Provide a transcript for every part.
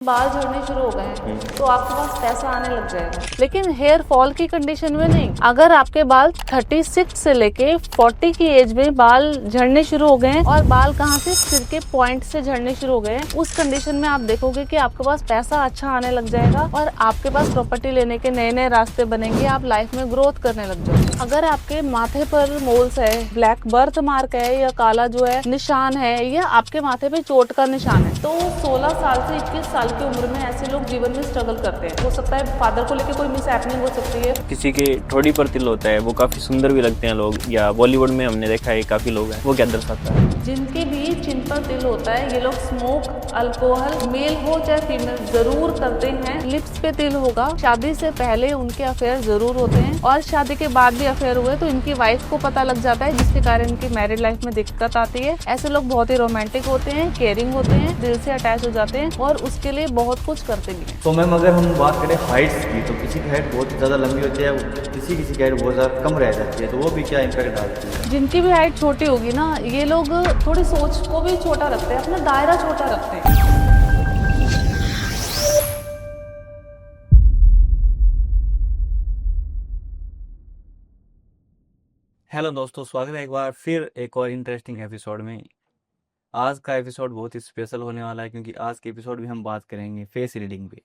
बाल झड़ने शुरू हो गए हैं तो आपके पास पैसा आने लग जाएगा, लेकिन हेयर फॉल की कंडीशन में नहीं। अगर आपके बाल 36 से लेके 40 की एज में बाल झड़ने शुरू हो गए हैं और बाल कहाँ से, सिर के पॉइंट से झड़ने शुरू हो गए हैं, उस कंडीशन में आप देखोगे कि आपके पास पैसा अच्छा आने लग जाएगा और आपके पास प्रॉपर्टी लेने के नए नए रास्ते बनेंगे, आप लाइफ में ग्रोथ करने लग जाओगे। अगर आपके माथे पर मोल्स है, ब्लैक बर्थ मार्क है या काला जो है निशान है या आपके माथे पे चोट का निशान है, तो 16 साल से 21 साल की उम्र में ऐसे लोग जीवन में स्ट्रगल करते हैं। हो सकता है फादर को लेकर कोई मिस हैपनिंग हो सकती है, किसी के ठोड़ी पर तिल होता है, वो काफी सुंदर भी लगते हैं लोग, या बॉलीवुड में हमने देखा है काफी लोग हैं, वो क्या दर्शाता है? जिनके भी चिन पर तिल होता है ये लोग स्मोक, अल्कोहल, मेल हो चाहे फीमेल, जरूर करते हैं। लिप्स पे तिल होगा, शादी से पहले उनके अफेयर जरूर होते हैं और शादी के बाद भी अफेयर हुए तो इनकी वाइफ को पता लग जाता है, जिसके कारण इनकी मैरिड लाइफ में दिक्कत आती है। ऐसे लोग बहुत ही रोमांटिक होते हैं, केयरिंग होते हैं, दिल से अटैच हो जाते हैं और उसके लिए बहुत कुछ करते भी हैं। तो मैम अगर हम बात करें हाइट्स की, तो किसी की हाइट बहुत ज़्यादा लंबी होती है, किसी किसी की हाइट बहुत ज़्यादा कम रह जाती है, तो वो भी क्या इम्पैक्ट डालती है? जिनकी भी हाइट छोटी होगी ना, ये लोग थोड़ी सोच को भी छोटा रखते हैं, अपना दायरा छोटा रखते हैं। हेलो दोस्तों, स्वागत है एक बार फिर एक और इंटरेस्टिंग एपिसोड में। आज का एपिसोड बहुत ही स्पेशल होने वाला है, क्योंकि आज के एपिसोड में हम बात करेंगे फेस रीडिंग पे।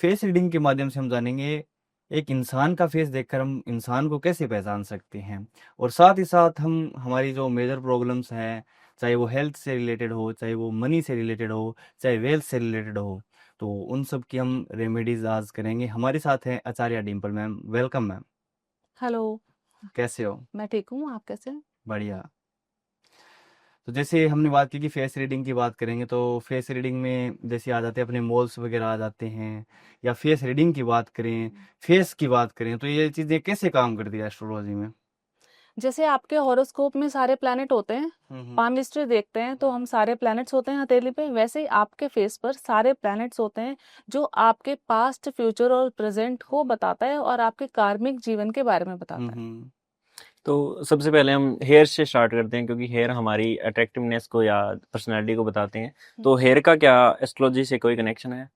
फेस रीडिंग के माध्यम से हम जानेंगे एक इंसान का फेस देखकर हम इंसान को कैसे पहचान सकते हैं, और साथ ही साथ हम हमारी जो मेजर प्रॉब्लम्स हैं, चाहे वो हेल्थ से रिलेटेड हो, चाहे वो मनी से रिलेटेड हो, चाहे वेल्थ से रिलेटेड हो, तो उन सब की हम रेमेडीज आज करेंगे। हमारे साथ हैं Acharya Dimple ma'am. Welcome ma'am. Hello, कैसे हो? मैं ठीक हूँ, आप कैसे हैं? बढ़िया। तो जैसे हमने बात की कि फेस रीडिंग की बात करेंगे, तो फेस रीडिंग में जैसे आ जाते हैं अपने मोल्स वगैरह आ जाते हैं, या फेस रीडिंग की बात करें, फेस की बात करें, तो ये चीज़ें कैसे काम करती है एस्ट्रोलॉजी में? जैसे आपके हॉरोस्कोप में सारे प्लैनेट होते हैं, पाम हिस्ट्री देखते हैं तो हम सारे प्लैनेट्स होते हैं हथेली पे, वैसे ही आपके फेस पर सारे प्लैनेट्स होते हैं जो आपके पास्ट, फ्यूचर और प्रेजेंट को बताता है और आपके कार्मिक जीवन के बारे में बताता है। तो सबसे पहले हम हेयर से स्टार्ट करते हैं, क्योंकि हेयर हमारी अट्रैक्टिवनेस को या पर्सनालिटी को बताते हैं। तो हेयर का क्या एस्ट्रोलॉजी से कोई कनेक्शन है?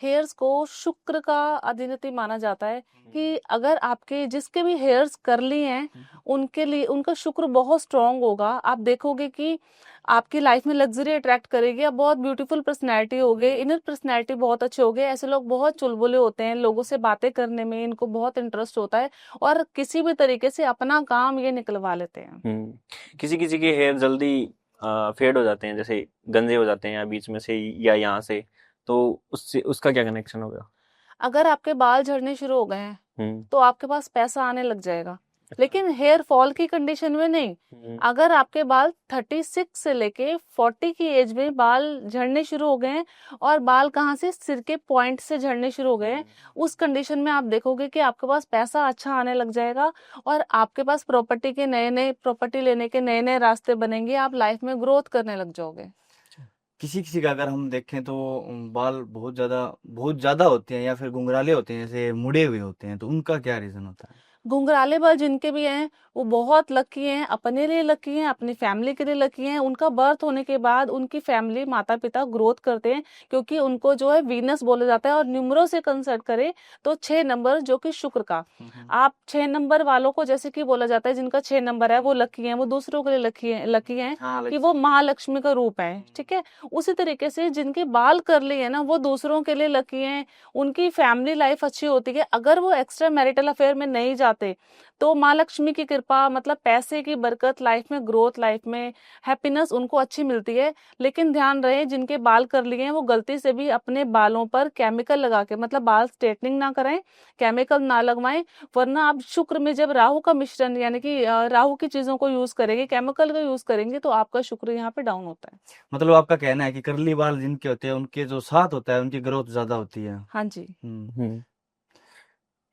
हेयर्स को शुक्र का अधिपति माना जाता है कि अगर आपके जिसके भी हेयर्स कर्ली हैं उनके लिए उनका शुक्र बहुत स्ट्रांग होगा। आप देखोगे कि आपकी लाइफ में लग्जरी अट्रैक्ट करेगी, आप बहुत ब्यूटीफुल पर्सनैलिटी होगे, इनर पर्सनैलिटी बहुत अच्छे होगे। ऐसे लोग बहुत चुलबुले होते हैं, लोगों से बातें करने में इनको बहुत इंटरेस्ट होता है और किसी भी तरीके से अपना काम ये निकलवा लेते हैं। किसी किसी के हेयर जल्दी फेड हो जाते हैं, जैसे गंजे हो जाते हैं या बीच में से या यहाँ से, तो उससे उसका क्या कनेक्शन होगा? अगर आपके बाल झड़ने शुरू हो गए हैं हम्म। तो आपके पास पैसा आने लग जाएगा, लेकिन हेयर फॉल की कंडीशन में नहीं। अगर आपके बाल 36 से लेके 40 की एज में बाल झड़ने शुरू हो गए हैं और बाल कहाँ से, सिर के पॉइंट से झड़ने शुरू हो गए हैं, उस कंडीशन में आप देखोगे कि आपके पास पैसा अच्छा आने लग जाएगा और आपके पास प्रॉपर्टी लेने के नए नए रास्ते बनेंगे, आप लाइफ में ग्रोथ करने लग जाओगे। किसी किसी का अगर हम देखें तो बाल बहुत ज़्यादा होते हैं, या फिर घुंघराले होते हैं, जैसे मुड़े हुए होते हैं, तो उनका क्या रीज़न होता है? घुंघराले बाल जिनके भी हैं वो बहुत लकी हैं, अपने लिए लकी हैं, अपनी फैमिली के लिए लकी हैं। उनका बर्थ होने के बाद उनकी फैमिली, माता पिता ग्रोथ करते हैं, क्योंकि उनको जो है वीनस बोला जाता है। और न्यूमरो से कंसल्ट करें तो 6 नंबर जो कि शुक्र का, आप 6 नंबर वालों को जैसे कि बोला जाता है जिनका 6 नंबर है वो लकी हैं, वो दूसरों के लिए लकी हैं हाँ, कि वो महालक्ष्मी का रूप है। ठीक है, उसी तरीके से जिनके बाल कर्ली है ना वो दूसरों के लिए लकी हैं, उनकी फैमिली लाइफ अच्छी होती है। अगर वो एक्स्ट्रा मैरिटल अफेयर में नहीं जाते तो माँ लक्ष्मी की कृपा, मतलब पैसे की बरकत, लाइफ में ग्रोथ, लाइफ में हैप्पीनेस उनको अच्छी मिलती है। लेकिन ध्यान रहे जिनके बाल कर्ली हैं वो गलती से भी अपने बालों पर केमिकल लगा के, मतलब बाल स्ट्रेटनिंग ना कराएं, केमिकल ना लगवाएं, वरना आप शुक्र में जब राहु का मिश्रण यानी कि राहु की चीजों को यूज करेंगे, केमिकल का यूज करेंगे, तो आपका शुक्र यहाँ पे डाउन होता है। मतलब आपका कहना है कि कर्ली बाल जिनके होते हैं उनके जो साथ होता है उनकी ग्रोथ ज़्यादा होती है। हाँ जी। हम्म।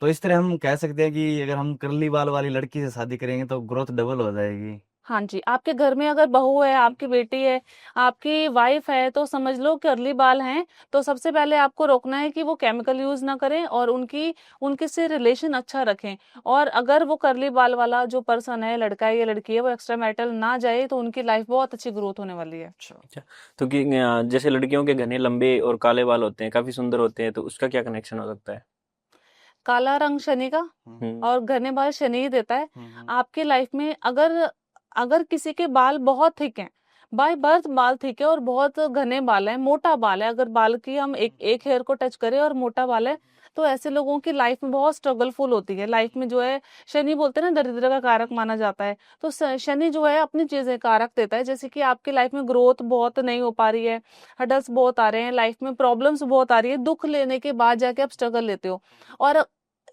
तो इस तरह हम कह सकते हैं कि अगर हम कर्ली बाल वाली लड़की से शादी करेंगे तो ग्रोथ डबल हो जाएगी। हाँ जी, आपके घर में अगर बहू है, आपकी बेटी है, आपकी वाइफ है, तो समझ लो कर्ली बाल हैं, तो सबसे पहले आपको रोकना है कि वो केमिकल यूज ना करें और उनके से रिलेशन अच्छा रखें। और अगर वो कर्ली बाल वाला जो पर्सन है, लड़का है या लड़की है, वो एक्स्ट्रा मैरिटल ना जाए तो उनकी लाइफ बहुत अच्छी ग्रोथ होने वाली है। अच्छा, तो कि जैसे लड़कियों के घने लंबे और काले बाल होते हैं, काफी सुंदर होते हैं, तो उसका क्या कनेक्शन हो सकता है? काला रंग शनि का हम्म। और घने बाल शनि ही देता है। आपके लाइफ में अगर अगर किसी के बाल बहुत थिक हैं, बाय बर्थ बाल थिक है और बहुत घने बाल है, मोटा बाल है, अगर बाल की हम एक एक हेयर को टच करें और मोटा बाल है, तो ऐसे लोगों की लाइफ में बहुत स्ट्रगलफुल होती है। लाइफ में जो है, शनि बोलते हैं ना दरिद्र का कारक माना जाता है, तो शनि जो है अपनी चीजें कारक देता है। जैसे कि आपकी लाइफ में ग्रोथ बहुत नहीं हो पा रही है, हडल्स बहुत आ रहे हैं, लाइफ में प्रॉब्लम्स बहुत आ रही है, दुख लेने के बाद जाके आप स्ट्रगल लेते हो। और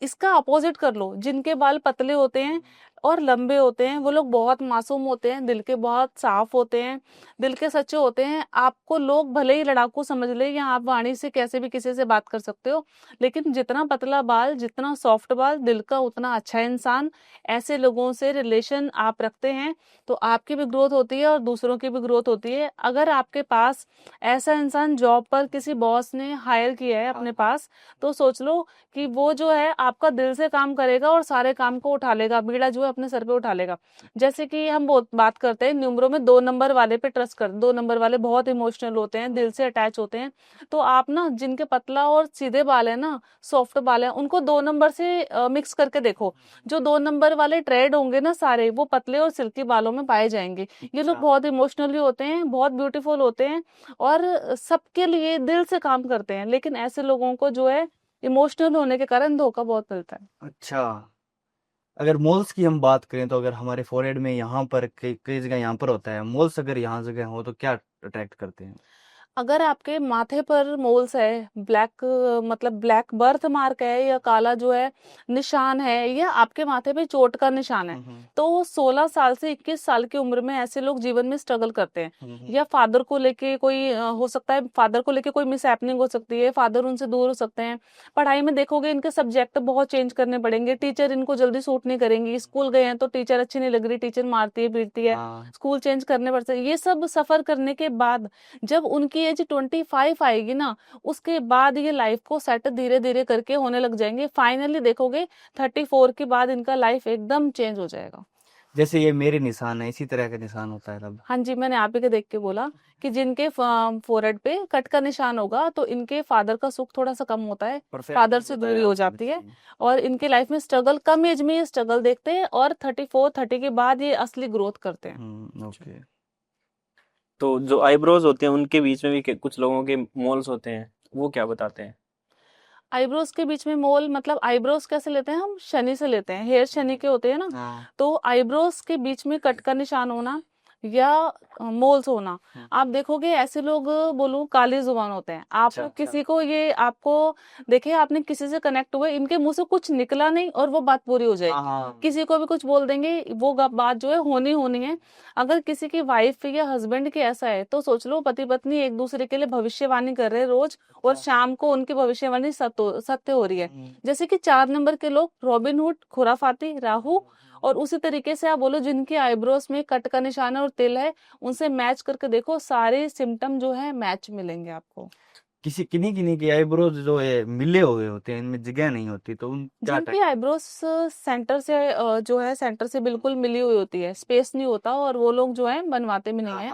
इसका अपोजिट कर लो, जिनके बाल पतले होते हैं और लंबे होते हैं, वो लोग बहुत मासूम होते हैं, दिल के बहुत साफ होते हैं, दिल के सच्चे होते हैं। आपको लोग भले ही लड़ाकू समझ ले या आप वाणी से कैसे भी किसी से बात कर सकते हो, लेकिन जितना पतला बाल, जितना सॉफ्ट बाल, दिल का उतना अच्छा इंसान। ऐसे लोगों से रिलेशन आप रखते हैं तो आपकी भी ग्रोथ होती है और दूसरों की भी ग्रोथ होती है। अगर आपके पास ऐसा इंसान जॉब पर किसी बॉस ने हायर किया है अपने पास, तो सोच लो कि वो जो है आपका दिल से काम करेगा और सारे काम को उठा लेगा, बीड़ा जो है अपने सर पे उठा लेगा। जैसे कि हम बात करते हैं न्यूमरो में, 2 नंबर वाले पे ट्रस्ट कर, 2 नंबर वाले बहुत इमोशनल होते हैं, दिल से अटैच होते हैं। तो आप ना, जिनके पतला और सीधे बाल है ना, सॉफ्ट बाल है, उनको 2 नंबर से मिक्स करके देखो। जो 2 नंबर वाले ट्रेड होंगे ना सारे, वो पतले और सिल्की बालों में पाए जाएंगे। ये लोग बहुत इमोशनली होते हैं, बहुत ब्यूटीफुल होते हैं और सबके लिए दिल से काम करते हैं। लेकिन ऐसे लोगों को जो है इमोशनल होने के कारण धोखा बहुत मिलता है। अच्छा, अगर मोल्स की हम बात करें तो अगर हमारे फोरहेड में यहाँ पर कई जगह यहाँ पर होता है मोल्स, अगर यहाँ जगह हो तो क्या अट्रैक्ट करते हैं? अगर आपके माथे पर मोल्स है, ब्लैक मतलब ब्लैक बर्थ मार्क है, या काला जो है निशान है, या आपके माथे पे चोट का निशान है, तो 16 साल से 21 साल की उम्र में ऐसे लोग जीवन में स्ट्रगल करते हैं। या फादर को लेके कोई हो सकता है, फादर को लेके कोई मिस हैपनिंग हो सकती है, फादर उनसे दूर हो सकते हैं। पढ़ाई में देखोगे इनके सब्जेक्ट बहुत चेंज करने पड़ेंगे, टीचर इनको जल्दी सूट नहीं करेंगी, स्कूल गए हैं तो टीचर अच्छी नहीं लग रही, टीचर मारती है पीटती है, स्कूल चेंज करने पड़ते हैं। ये सब सफर करने के बाद जब उनकी एज 25 आएगी ना, उसके बाद ये लाइफ को सेट धीरे धीरे करके होने लग जाएंगे। फाइनली देखोगे 34 के बाद इनका लाइफ एकदम चेंज हो जाएगा। जैसे ये मेरे निशान है, इसी तरह का निशान होता है तब? हाँ जी, मैंने आप ही के देख के बोला कि जिनके फोरहेड पे कट का निशान होगा, तो इनके फादर का सुख थोड़ा सा कम होता है, फादर से दूरी हो जाती है और इनके लाइफ में स्ट्रगल, कम एज में ये स्ट्रगल देखते हैं और 30 के बाद ये असली ग्रोथ करते हैं। ओके। तो जो आईब्रोज होते हैं उनके बीच में भी कुछ लोगों के मोल्स होते हैं, वो क्या बताते हैं? आईब्रोज के बीच में मोल, मतलब आईब्रोज कैसे लेते हैं हम? शनि से लेते हैं, हेयर शनि के होते हैं ना। तो आईब्रोज के बीच में कट का निशान होना या मोल्स होना, आप देखोगे ऐसे लोग बोलूं काली जुबान होते हैं। आप किसी को, ये आपको देखिए, आपने किसी से कनेक्ट हुए, इनके मुंह से कुछ निकला नहीं और वो बात पूरी हो जाएगी, किसी को भी कुछ बोल देंगे, वो बात जो है होनी है। अगर किसी की वाइफ या हस्बैंड के ऐसा है, तो सोच लो पति पत्नी एक दूसरे के लिए भविष्यवाणी कर रहे हैं रोज, और शाम को उनकी भविष्यवाणी सत्य हो रही है। जैसे कि 4 नंबर के लोग, रॉबिनहुड, खुराफाती, राहु, और उसी तरीके से आप बोलो जिनके आईब्रोज में कट का निशान है और तिल है, उनसे मैच करके देखो, सारे सिम्टम जो है मैच मिलेंगे आपको। किसी किन्हीं किन्हीं के आईब्रोज जो है मिले हुए होते हैं, इनमें जगह नहीं होती, तो उन क्या जिनकी आईब्रोज सेंटर से जो है सेंटर से बिल्कुल मिली हुई होती है, स्पेस नहीं होता, और वो लोग जो है बनवाते भी नहीं है।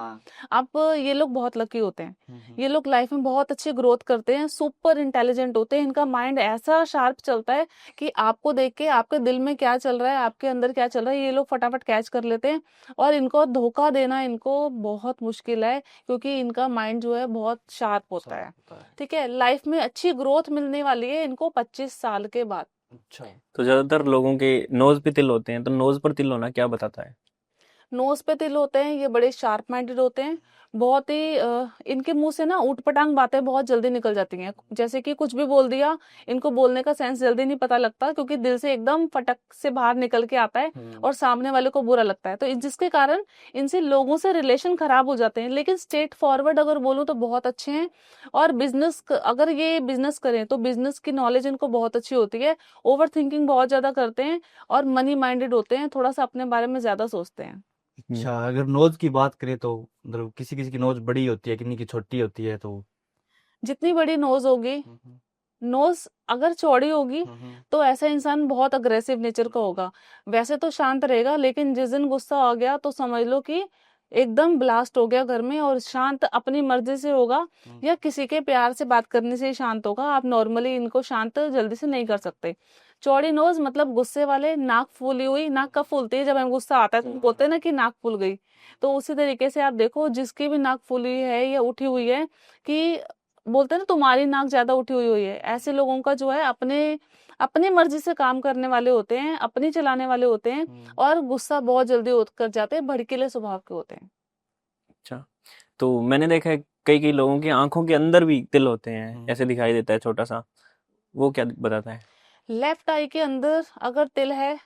आप ये लोग बहुत लकी होते हैं, ये लोग लाइफ में बहुत अच्छी ग्रोथ करते हैं, सुपर इंटेलिजेंट होते हैं, इनका माइंड ऐसा शार्प चलता है कि आपको देख के आपके दिल में क्या चल रहा है, आपके अंदर क्या चल रहा है, ये लोग फटाफट कैच कर लेते हैं। और इनको धोखा देना इनको बहुत मुश्किल है, क्योंकि इनका माइंड जो है बहुत शार्प होता है। ठीक है, लाइफ में अच्छी ग्रोथ मिलने वाली है इनको 25 साल के बाद। अच्छा, तो ज्यादातर लोगों के नोज पे तिल होते हैं, तो नोज पर तिल होना क्या बताता है? नोज पे तिल होते हैं, ये बड़े शार्प माइंडेड होते हैं, बहुत ही इनके मुंह से ना ऊटपटांग बातें बहुत जल्दी निकल जाती हैं। जैसे कि कुछ भी बोल दिया, इनको बोलने का सेंस जल्दी नहीं पता लगता, क्योंकि दिल से एकदम फटक से बाहर निकल के आता है और सामने वाले को बुरा लगता है, तो जिसके कारण इनसे लोगों से रिलेशन खराब हो जाते हैं। लेकिन स्ट्रेट फॉरवर्ड अगर बोलूँ तो बहुत अच्छे हैं, और बिजनेस अगर ये बिजनेस करें तो बिजनेस की नॉलेज इनको बहुत अच्छी होती है, ओवर थिंकिंग बहुत ज्यादा करते हैं और मनी माइंडेड होते हैं, थोड़ा सा अपने बारे में ज्यादा सोचते हैं। अच्छा, अगर नोज की बात करें तो मतलब किसी किसी की नोज बड़ी होती है, किन्हीं की छोटी होती है, तो जितनी बड़ी नोज होगी, नोज अगर चौड़ी होगी तो ऐसा इंसान बहुत अग्रेसिव नेचर का होगा। वैसे तो शांत रहेगा, लेकिन जिस दिन गुस्सा आ गया तो समझ लो कि एकदम ब्लास्ट हो गया घर में, और शांत अपनी मर्जी से होगा या किसी के प्यार से बात करने से ही शांत होगा। आप नॉर्मली इनको शांत जल्दी से नहीं कर सकते। चौड़ी नोज मतलब गुस्से वाले, नाक फूली हुई। नाक कब फूलती है? जब हमें गुस्सा आता है तो बोलते हैं ना कि नाक फूल गई। तो उसी तरीके से आप देखो, जिसकी भी नाक फूली है या उठी हुई है, कि बोलते हैं ना तुम्हारी नाक ज्यादा उठी हुई है, ऐसे लोगों का जो है अपने अपनी मर्जी से काम करने वाले होते हैं, अपनी चलाने वाले होते हैं, और गुस्सा बहुत जल्दी कर जाते हैं, भड़कीले स्वभाव के होते हैं। अच्छा, तो मैंने देखा है कई कई लोगों की आंखों के अंदर भी तिल होते हैं, ऐसे दिखाई देता है छोटा सा, वो क्या बताता है? लेफ्ट आई के अंदर अगर तिल है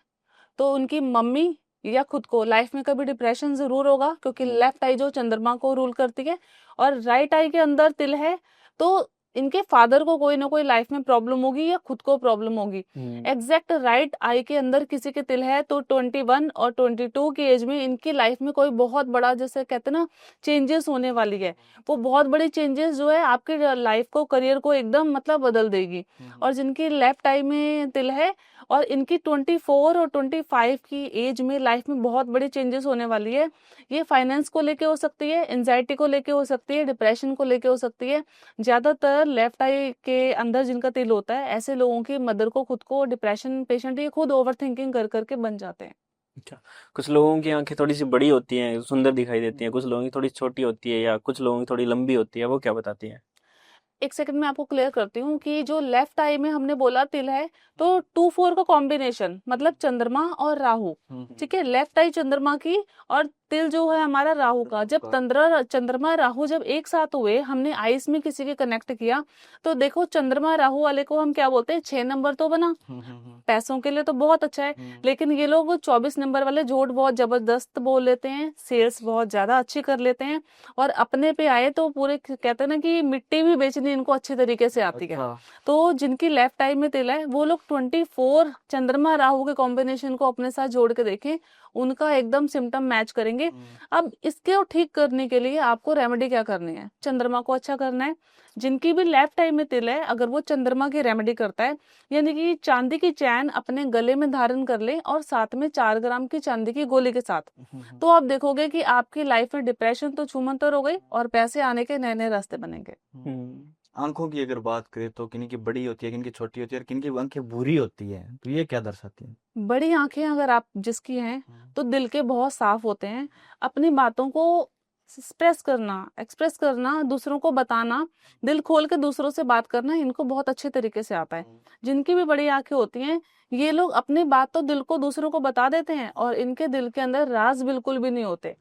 तो उनकी मम्मी या खुद को लाइफ में कभी डिप्रेशन जरूर होगा, क्योंकि लेफ्ट आई जो चंद्रमा को रूल करती है। और राइट आई के अंदर तिल है तो इनके फादर को कोई ना कोई लाइफ में प्रॉब्लम होगी या खुद को प्रॉब्लम होगी। एग्जैक्ट राइट आई के अंदर किसी के तिल है तो 21 और 22 की एज में इनकी लाइफ में कोई बहुत बड़ा, जैसे कहते हैं ना, चेंजेस होने वाली है। वो बहुत बड़ी चेंजेस जो है आपके लाइफ को, करियर को एकदम मतलब बदल देगी। और जिनकी लेफ्ट आई में तिल है और इनकी 24 और 25 की एज में लाइफ में बहुत बड़ी चेंजेस होने वाली है। ये फाइनेंस को लेके हो सकती है, एंजाइटी को लेके हो सकती है, डिप्रेशन को लेके हो सकती है। ज्यादातर लेफ्ट आई के अंदर जिनका तिल होता है, ऐसे लोगों की मदर को खुद को डिप्रेशन पेशेंट ये खुद ओवर थिंकिंग कर करके बन जाते हैं। अच्छा, कुछ लोगों की आंखें थोड़ी सी बड़ी होती हैं, सुंदर दिखाई देती हैं, कुछ लोगों की थोड़ी छोटी होती है, या कुछ लोगों की थोड़ी लंबी होती है, वो क्या बताती है? एक सेकंड में आपको क्लियर करती हूँ कि जो लेफ्ट आई में हमने बोला तिल है, तो 2-4 का कॉम्बिनेशन मतलब चंद्रमा और राहु। ठीक है, लेफ्ट आई चंद्रमा की और तिल जो है हमारा राहु का। जब चंद्रमा राहु जब एक साथ हुए, हमने आइस में किसी के कनेक्ट किया, तो देखो चंद्रमा राहु वाले को हम क्या बोलते हैं, 6 नंबर तो बना, पैसों के लिए तो बहुत अच्छा है। लेकिन ये लोग 24 नंबर वाले झूठ बहुत जबरदस्त बोल लेते हैं, सेल्स बहुत ज्यादा अच्छी कर लेते हैं, और अपने पे आए तो पूरे कहते हैं ना कि मिट्टी भी बेचनी इनको अच्छी तरीके से आती है। तो जिनकी लेफ्ट आई में तिल है वो लोग 24 चंद्रमा राहु के कॉम्बिनेशन को अपने साथ जोड़ के देखें, उनका एकदम सिम्टम मैच करेंगे। अब इसके ठीक करने के लिए आपको रेमेडी क्या करनी है? चंद्रमा को अच्छा करना है। जिनकी भी लेफ्ट आई में तिल है, अगर वो चंद्रमा की रेमेडी करता है, यानी कि चांदी की चैन अपने गले में धारण कर ले और साथ में 4 ग्राम की चांदी की गोली के साथ, तो आप देखोगे कि आपकी लाइफ में डिप्रेशन तो छूमंतर हो गई और पैसे आने के नए नए रास्ते बनेंगे। आंखों की अगर बात करें तो किन्हीं की बड़ी होती है, किन्हीं की छोटी होती है, और किन्हीं की आंखें बुरी होती है, तो ये क्या दर्शाती है? बड़ी आंखें अगर आप जिसकी हैं तो दिल के बहुत साफ होते हैं, अपनी बातों को एक्सप्रेस करना, दूसरों को बताना, दिल खोल के दूसरों से बात करना, इनको बहुत अच्छे तरीके से आता है। जिनकी भी बड़ी आंखें होती हैं, ये लोग अपनी बात तो दिल को दूसरों को बता देते हैं, और इनके दिल के अंदर राज बिल्कुल भी नहीं होते।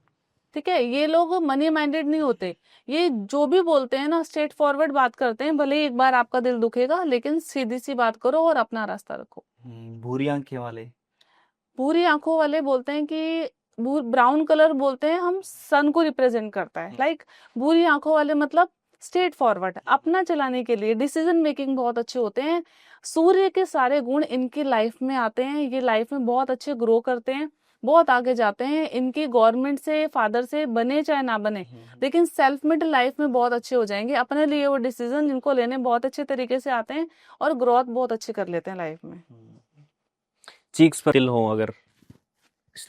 ठीक है, ये लोग मनी माइंडेड नहीं होते। ये जो भी बोलते हैं ना, स्ट्रेट फॉरवर्ड बात करते हैं, भले ही एक बार आपका दिल दुखेगा, लेकिन सीधी सी बात करो और अपना रास्ता रखो। भूरी आंखें वाले? पूरी आंखों वाले बोलते हैं कि ब्राउन कलर बोलते हैं हम, सन को रिप्रेजेंट करता है। लाइक भूरी आंखों वाले मतलब स्ट्रेट फॉरवर्ड, अपना चलाने के लिए डिसीजन मेकिंग बहुत अच्छे होते हैं। सूर्य के सारे गुण इनकी लाइफ में आते हैं, ये लाइफ में बहुत अच्छे ग्रो करते हैं, बहुत आगे जाते हैं। इनकी गवर्नमेंट से, फादर से बने चाहे ना बने, लेकिन सेल्फ मेड लाइफ में बहुत अच्छे हो जाएंगे। अपने लिए वो डिसीजन इनको लेने बहुत अच्छे तरीके से आते हैं और ग्रोथ बहुत अच्छी कर लेते हैं लाइफ में। चीक्स पर तिल हो अगर,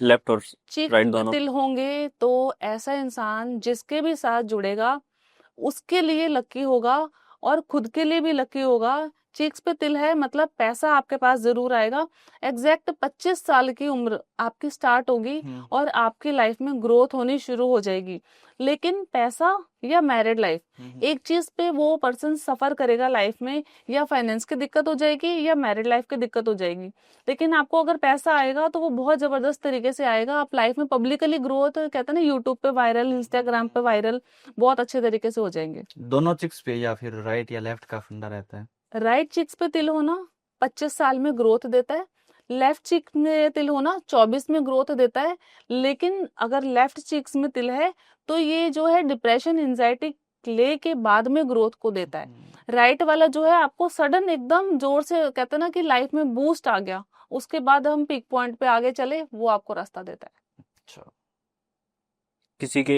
लेफ्ट और चीक राइट पे दोनों? तिल होंगे तो ऐसा इंसान जिसके भी साथ जुड़ेगा उसके लिए लकी होगा और खुद के लिए भी लकी होगा। चीक्स पे तिल है मतलब पैसा आपके पास जरूर आएगा। एग्जैक्ट 25 साल की उम्र आपकी स्टार्ट होगी और आपकी लाइफ में ग्रोथ होनी शुरू हो जाएगी। लेकिन पैसा या मैरिड लाइफ, एक चीज पे वो पर्सन सफर करेगा लाइफ में, या फाइनेंस की दिक्कत हो जाएगी या मैरिड लाइफ की दिक्कत हो जाएगी। लेकिन आपको अगर पैसा आएगा तो वो बहुत जबरदस्त तरीके से आएगा। आप लाइफ में पब्लिकली ग्रोथ, कहते हैं ना, यूट्यूब पे वायरल, इंस्टाग्राम पे वायरल, बहुत अच्छे तरीके से हो जाएंगे। दोनों चिक्स पे या फिर राइट या लेफ्ट का फंडा रहता है? राइट चिक्स पे तिल होना 25 साल में ग्रोथ देता है, लेफ्ट चिक में तिल होना 24 में ग्रोथ देता है। लेकिन अगर लेफ्ट चिक्स में तिल है तो ये जो है डिप्रेशन, एंजाइटी ले के बाद में ग्रोथ को देता है। राइट वाला जो है आपको सडन एकदम जोर से, कहते हैं ना कि लाइफ में बूस्ट आ गया, उसके बाद हम पीक पॉइंट पे आगे चले, वो आपको रास्ता देता है। अच्छा, किसी के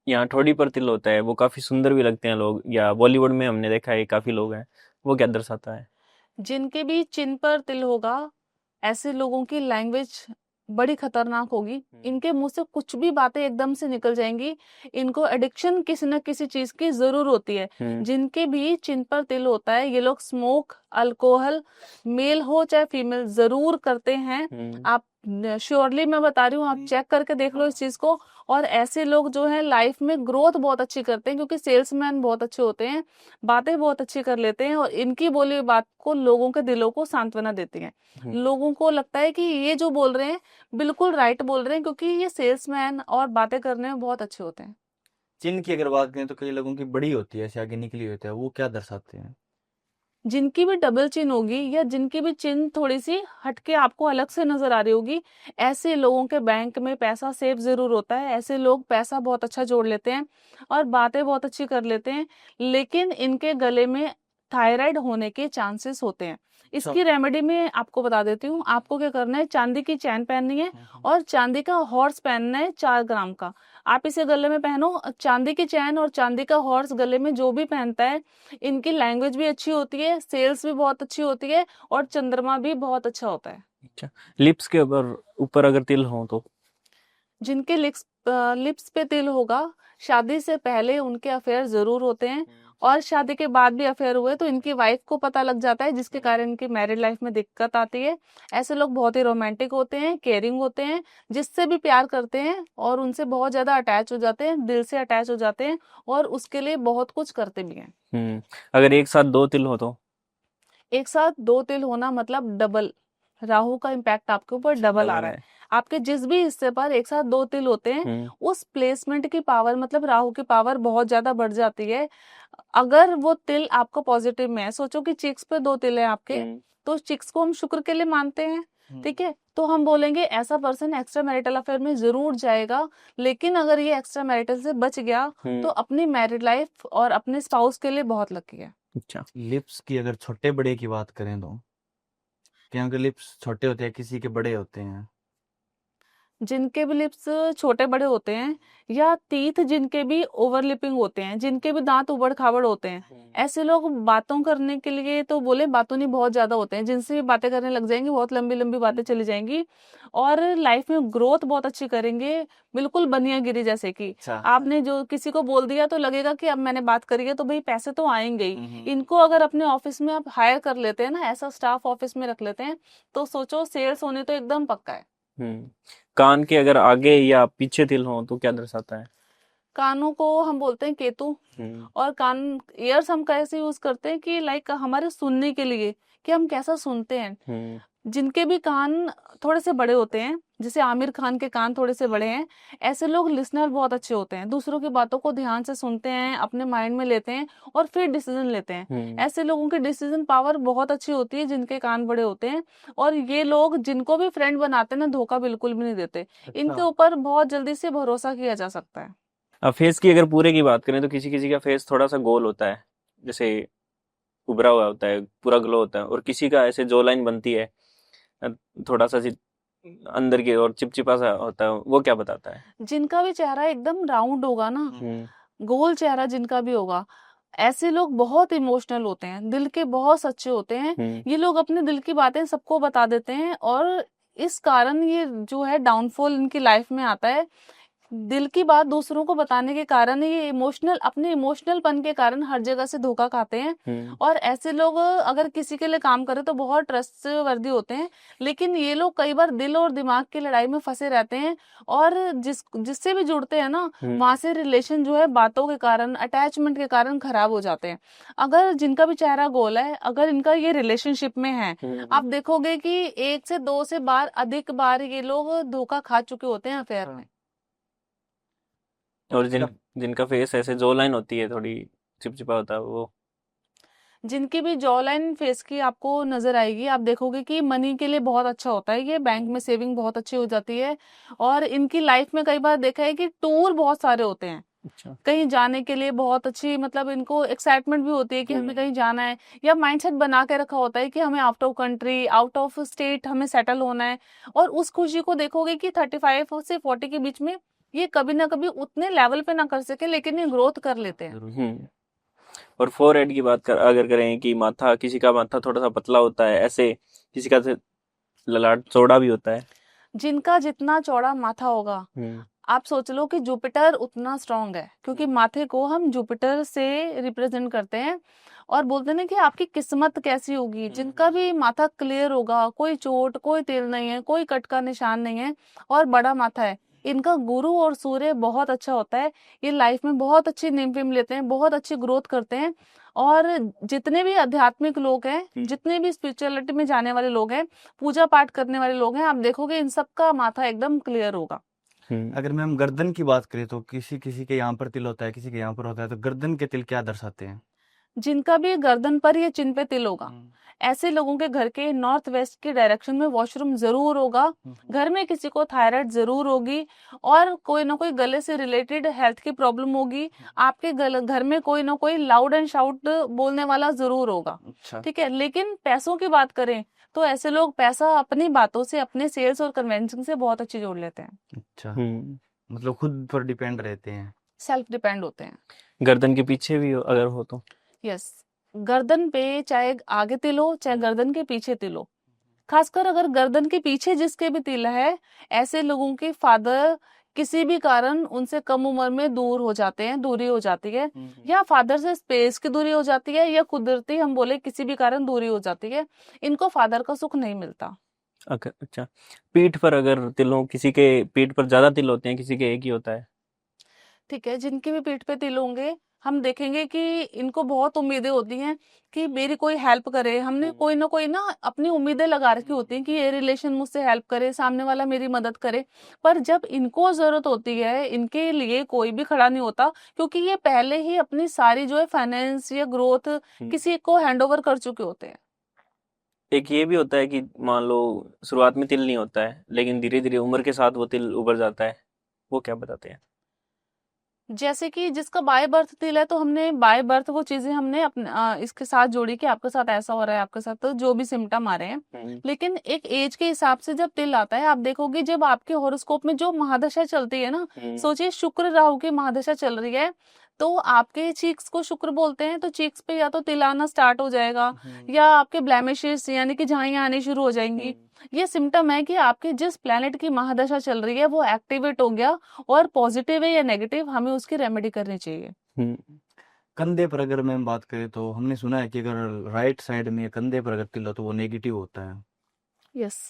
यहाँ ठोड़ी पर तिल होता है, वो काफी सुंदर भी लगते हैं लोग, या बॉलीवुड में हमने देखा है काफी लोग हैं, वो क्या दर्शाता है? जिनके भी चिन पर तिल होगा, ऐसे लोगों की लैंग्वेज बड़ी खतरनाक होगी। इनके मुंह से कुछ भी बातें एकदम से निकल जाएंगी। इनको एडिक्शन किसी न किसी चीज की जरूर होती है। जिनके भी चिन पर तिल होता है, ये लोग स्मोक, अल्कोहल, मेल हो चाहे फीमेल, जरूर करते हैं। आप श्योरली मैं बता रही हूँ, आप चेक करके देख लो इस चीज को। और ऐसे लोग जो है लाइफ में ग्रोथ बहुत अच्छी करते हैं, क्योंकि सेल्समैन बहुत अच्छे होते हैं, बातें बहुत अच्छी कर लेते हैं, और इनकी बोली हुई बात को लोगों के दिलों को सांत्वना देती है। लोगों को लगता है कि ये जो बोल रहे हैं बिल्कुल राइट बोल रहे हैं, क्योंकि ये सेल्समैन और बातें करने में बहुत अच्छे होते हैं। चिन्ह की अगर बात करें तो कई लोगों की बड़ी होती है, ऐसे आगे निकली होती है, वो क्या दर्शाते हैं? जिनकी भी डबल चिन होगी, या जिनकी भी चिन थोड़ी सी हटके आपको अलग से नजर आ रही होगी, ऐसे लोगों के बैंक में पैसा सेफ जरूर होता है। ऐसे लोग पैसा बहुत अच्छा जोड़ लेते हैं और बातें बहुत अच्छी कर लेते हैं, लेकिन इनके गले में थायराइड होने के चांसेस होते हैं। इसकी रेमेडी में आपको बता देती हूँ। आपको क्या करना है, चांदी की चैन पहननी है और चांदी का हॉर्स पहनना है 4 ग्राम का। आप इसे गले में पहनो। चांदी की चैन और चांदी का हॉर्स गले में जो भी पहनता है, इनकी लैंग्वेज भी अच्छी होती है, सेल्स भी बहुत अच्छी होती है, और चंद्रमा भी बहुत अच्छा होता है। अच्छा, लिप्स के ऊपर अगर तिल हो तो? जिनके लिप्स पे तिल होगा, शादी से पहले उनके अफेयर जरूर होते हैं, और शादी के बाद भी अफेयर हुए तो इनकी वाइफ को पता लग जाता है, जिसके कारण इनकी मैरिड लाइफ में दिक्कत आती है। ऐसे लोग बहुत ही रोमांटिक होते हैं, केयरिंग होते हैं, जिससे भी प्यार करते हैं और उनसे बहुत ज्यादा अटैच हो जाते हैं, दिल से अटैच हो जाते हैं, और उसके लिए बहुत कुछ करते भी हैं। अगर एक साथ 2 तिल हो तो? एक साथ 2 तिल होना मतलब डबल, राहु का इम्पैक्ट आपके ऊपर डबल आ रहा है। आपके जिस भी हिस्से पर एक साथ 2 तिल होते हैं, उस प्लेसमेंट की पावर, मतलब राहु की पावर बहुत ज्यादा बढ़ जाती है। अगर वो तिल आपको पॉजिटिव में है, सोचो कि चिक्स पे 2 तिल है आपके, तो चिक्स को हम शुक्र के लिए मानते हैं, ठीक है, तो हम बोलेंगे ऐसा पर्सन एक्स्ट्रा मैरिटल अफेयर में जरूर जाएगा। लेकिन अगर ये एक्स्ट्रा मैरिटल से बच गया तो अपनी मैरिड लाइफ और अपने स्पाउस के लिए बहुत लकी है। अच्छा, लिप्स की अगर छोटे बड़े की बात करें तो क्योंकि लिप्स छोटे होते हैं, किसी के बड़े होते हैं? जिनके भी लिप्स छोटे बड़े होते हैं, या टीथ जिनके भी ओवरलिपिंग होते हैं, जिनके भी दांत उबड़ खाबड़ होते हैं, ऐसे लोग बातों करने के लिए तो बोले बातों नहीं बहुत ज्यादा होते हैं, जिनसे भी बातें करने लग जाएंगे, बहुत लंबी लंबी बातें चली जाएंगी, और लाइफ में ग्रोथ बहुत अच्छी करेंगे, बिल्कुल बनिया गिरी जैसे कि। आपने जो किसी को बोल दिया तो लगेगा कि अब मैंने बात करी है तो भाई पैसे तो आएंगे ही। इनको अगर अपने ऑफिस में आप हायर कर लेते हैं ना, ऐसा स्टाफ ऑफिस में रख लेते हैं, तो सोचो सेल्स होने तो एकदम पक्का है। कान के अगर आगे या पीछे तिल हो तो क्या दर्शाता है? कानों को हम बोलते हैं केतु, और कान ईयर्स हम कैसे यूज करते हैं कि लाइक हमारे सुनने के लिए, कि हम कैसा सुनते हैं। जिनके भी कान थोड़े से बड़े होते हैं, जैसे आमिर खान के कान थोड़े से बड़े हैं, ऐसे लोग लिसनर बहुत अच्छे होते हैं, दूसरों की बातों को ध्यान से सुनते हैं, अपने माइंड में लेते हैं और फिर डिसीजन लेते हैं। ऐसे लोगों की डिसीजन पावर बहुत अच्छी होती है जिनके कान बड़े होते हैं। और ये लोग जिनको भी फ्रेंड बनाते हैं ना, धोखा बिल्कुल भी नहीं देते। इनके ऊपर बहुत जल्दी से भरोसा किया जा सकता है। अब फेस की अगर पूरे की बात करें तो किसी किसी का फेस थोड़ा सा गोल होता है, जैसे उभरा हुआ होता है, पूरा ग्लो होता है, और किसी का ऐसे जो लाइन बनती है थोड़ा सा अंदर की ओर चिपचिपा सा होता है, वो क्या बताता है? जिनका भी चेहरा एकदम राउंड होगा ना, गोल चेहरा जिनका भी होगा, ऐसे लोग बहुत इमोशनल होते हैं, दिल के बहुत सच्चे होते हैं। ये लोग अपने दिल की बातें सबको बता देते हैं, और इस कारण ये जो है डाउनफॉल इनकी लाइफ में आता है। दिल की बात दूसरों को बताने के कारण ये अपने इमोशनलपन के कारण हर जगह से धोखा खाते हैं। और ऐसे लोग अगर किसी के लिए काम करें तो बहुत ट्रस्टवर्दी होते हैं, लेकिन ये लोग कई बार दिल और दिमाग की लड़ाई में फंसे रहते हैं, और जिससे भी जुड़ते हैं ना, वहां से रिलेशन जो है बातों के कारण, अटैचमेंट के कारण खराब हो जाते हैं। अगर जिनका भी चेहरा गोल है, अगर इनका ये रिलेशनशिप में है, आप देखोगे कि 1 से 2 से अधिक बार ये लोग धोखा खा चुके होते हैं अफेयर में। और जिनका फेस ऐसे जो लाइन होती है थोड़ी चिपचिपा होता है, वो जिनकी भी जॉ लाइन फेस की आपको नजर आएगी, आप देखोगे कि मनी के लिए बहुत अच्छा होता है, ये बैंक में सेविंग बहुत अच्छी हो जाती है। और इनकी लाइफ में कई बार देखा है कि टूर बहुत सारे होते हैं। अच्छा। कहीं जाने के लिए बहुत अच्छी, मतलब इनको एक्साइटमेंट भी होती है कि हमें कहीं जाना है, या माइंडसेट बना के रखा होता है कि हमें out of country, out of state हमें सेटल होना है। और उस खुशी को देखोगे कि 35 से 40 के बीच में ये कभी ना कभी उतने लेवल पे ना कर सके, लेकिन ये ग्रोथ कर लेते हैं। जरूर। और फोरहेड की बात अगर करें कि माथा, किसी का माथा थोड़ा सा पतला होता है ऐसे, किसी का ललाट चौड़ा भी होता है। जिनका जितना चौड़ा माथा होगा, आप सोच लो कि जुपिटर उतना स्ट्रांग है, क्योंकि माथे को हम जुपिटर से रिप्रेजेंट करते हैं। और बोलते हैं ना कि आपकी किस्मत कैसी होगी। जिनका भी माथा क्लियर होगा, कोई चोट, कोई तिल नहीं है, कोई कट का निशान नहीं है और बड़ा माथा है, इनका गुरु और सूर्य बहुत अच्छा होता है। ये लाइफ में बहुत अच्छी नेम फेम लेते हैं, बहुत अच्छी ग्रोथ करते हैं। और जितने भी आध्यात्मिक लोग हैं, जितने भी स्पिरिचुअलिटी में जाने वाले लोग हैं, पूजा पाठ करने वाले लोग हैं, आप देखोगे इन सबका माथा एकदम क्लियर होगा। अगर मैम गर्दन की बात करें तो किसी किसी के यहाँ पर तिल होता है, किसी के यहाँ पर होता है, तो गर्दन के तिल क्या दर्शाते हैं? जिनका भी गर्दन पर या चिन पे तिल होगा, ऐसे लोगों के घर के नॉर्थ वेस्ट की डायरेक्शन में वॉशरूम जरूर होगा। घर में किसी को थायराइड जरूर होगी और कोई ना कोई गले से रिलेटेड हेल्थ की प्रॉब्लम होगी। आपके घर में कोई ना कोई लाउड एंड शाउट बोलने वाला जरूर होगा। अच्छा। ठीक है, लेकिन पैसों की बात करें तो ऐसे लोग पैसा अपनी बातों से, अपने सेल्स और कन्वेंशन से बहुत अच्छी जोड़ लेते हैं। अच्छा, मतलब खुद पर डिपेंड रहते हैं, सेल्फ डिपेंड होते हैं। गर्दन के पीछे भी अगर हो तो? यस, गर्दन पे चाहे आगे तिल हो चाहे गर्दन के पीछे तिल हो, खासकर अगर गर्दन के पीछे जिसके भी तिल है, ऐसे लोगों के फादर किसी भी कारण उनसे कम उम्र में दूर हो जाते हैं, दूरी हो जाती है, या फादर से स्पेस की दूरी हो जाती है, या कुदरती हम बोले किसी भी कारण दूरी हो जाती है। इनको फादर का सुख नहीं मिलता। अच्छा, पीठ पर अगर तिल हो, किसी के पीठ पर ज्यादा तिल होते हैं, किसी के एक ही होता है। ठीक है, जिनके भी पीठ पे तिल होंगे, हम देखेंगे कि इनको बहुत उम्मीदें होती हैं कि मेरी कोई हेल्प करे। हमने कोई ना कोई ना अपनी उम्मीदें लगा रखी होती हैं कि ये रिलेशन मुझसे हेल्प करे, सामने वाला मेरी मदद करे। पर जब इनको जरूरत होती है, इनके लिए कोई भी खड़ा नहीं होता, क्योंकि ये पहले ही अपनी सारी जो है फाइनेंस या ग्रोथ किसी को हैंड ओवर कर चुके होते हैं। एक ये भी होता है कि मान लो शुरुआत में तिल नहीं होता है, लेकिन धीरे धीरे उम्र के साथ वो तिल उभर जाता है, वो क्या बताते हैं? जैसे कि जिसका बाय बर्थ तिल है, तो हमने बाय बर्थ वो चीजें हमने अपने इसके साथ जोड़ी कि आपके साथ ऐसा हो रहा है, आपके साथ तो जो भी सिम्टम आ रहे हैं। लेकिन एक एज के हिसाब से जब तिल आता है, आप देखोगे जब आपके हॉरोस्कोप में जो महादशा चलती है ना, सोचिए शुक्र राहु की महादशा चल रही है, तो आपके चीक्स को शुक्र बोलते हैं, तो चीक्स पे या तो तिल आना स्टार्ट हो जाएगा, या आपके ब्लैमिशेस यानी कि झाइयां आनी शुरू हो जाएंगी। ये सिम्टम है कि आपके जिस प्लेनेट की महादशा चल रही है वो एक्टिवेट हो गया, और पॉजिटिव है या नेगेटिव, हमें उसकी रेमेडी करनी चाहिए। कंधे पर अगर मैम बात करें तो हमने सुना है कि अगर राइट साइड में कंधे पर अगर तिल हो तो वो नेगेटिव होता है। यस,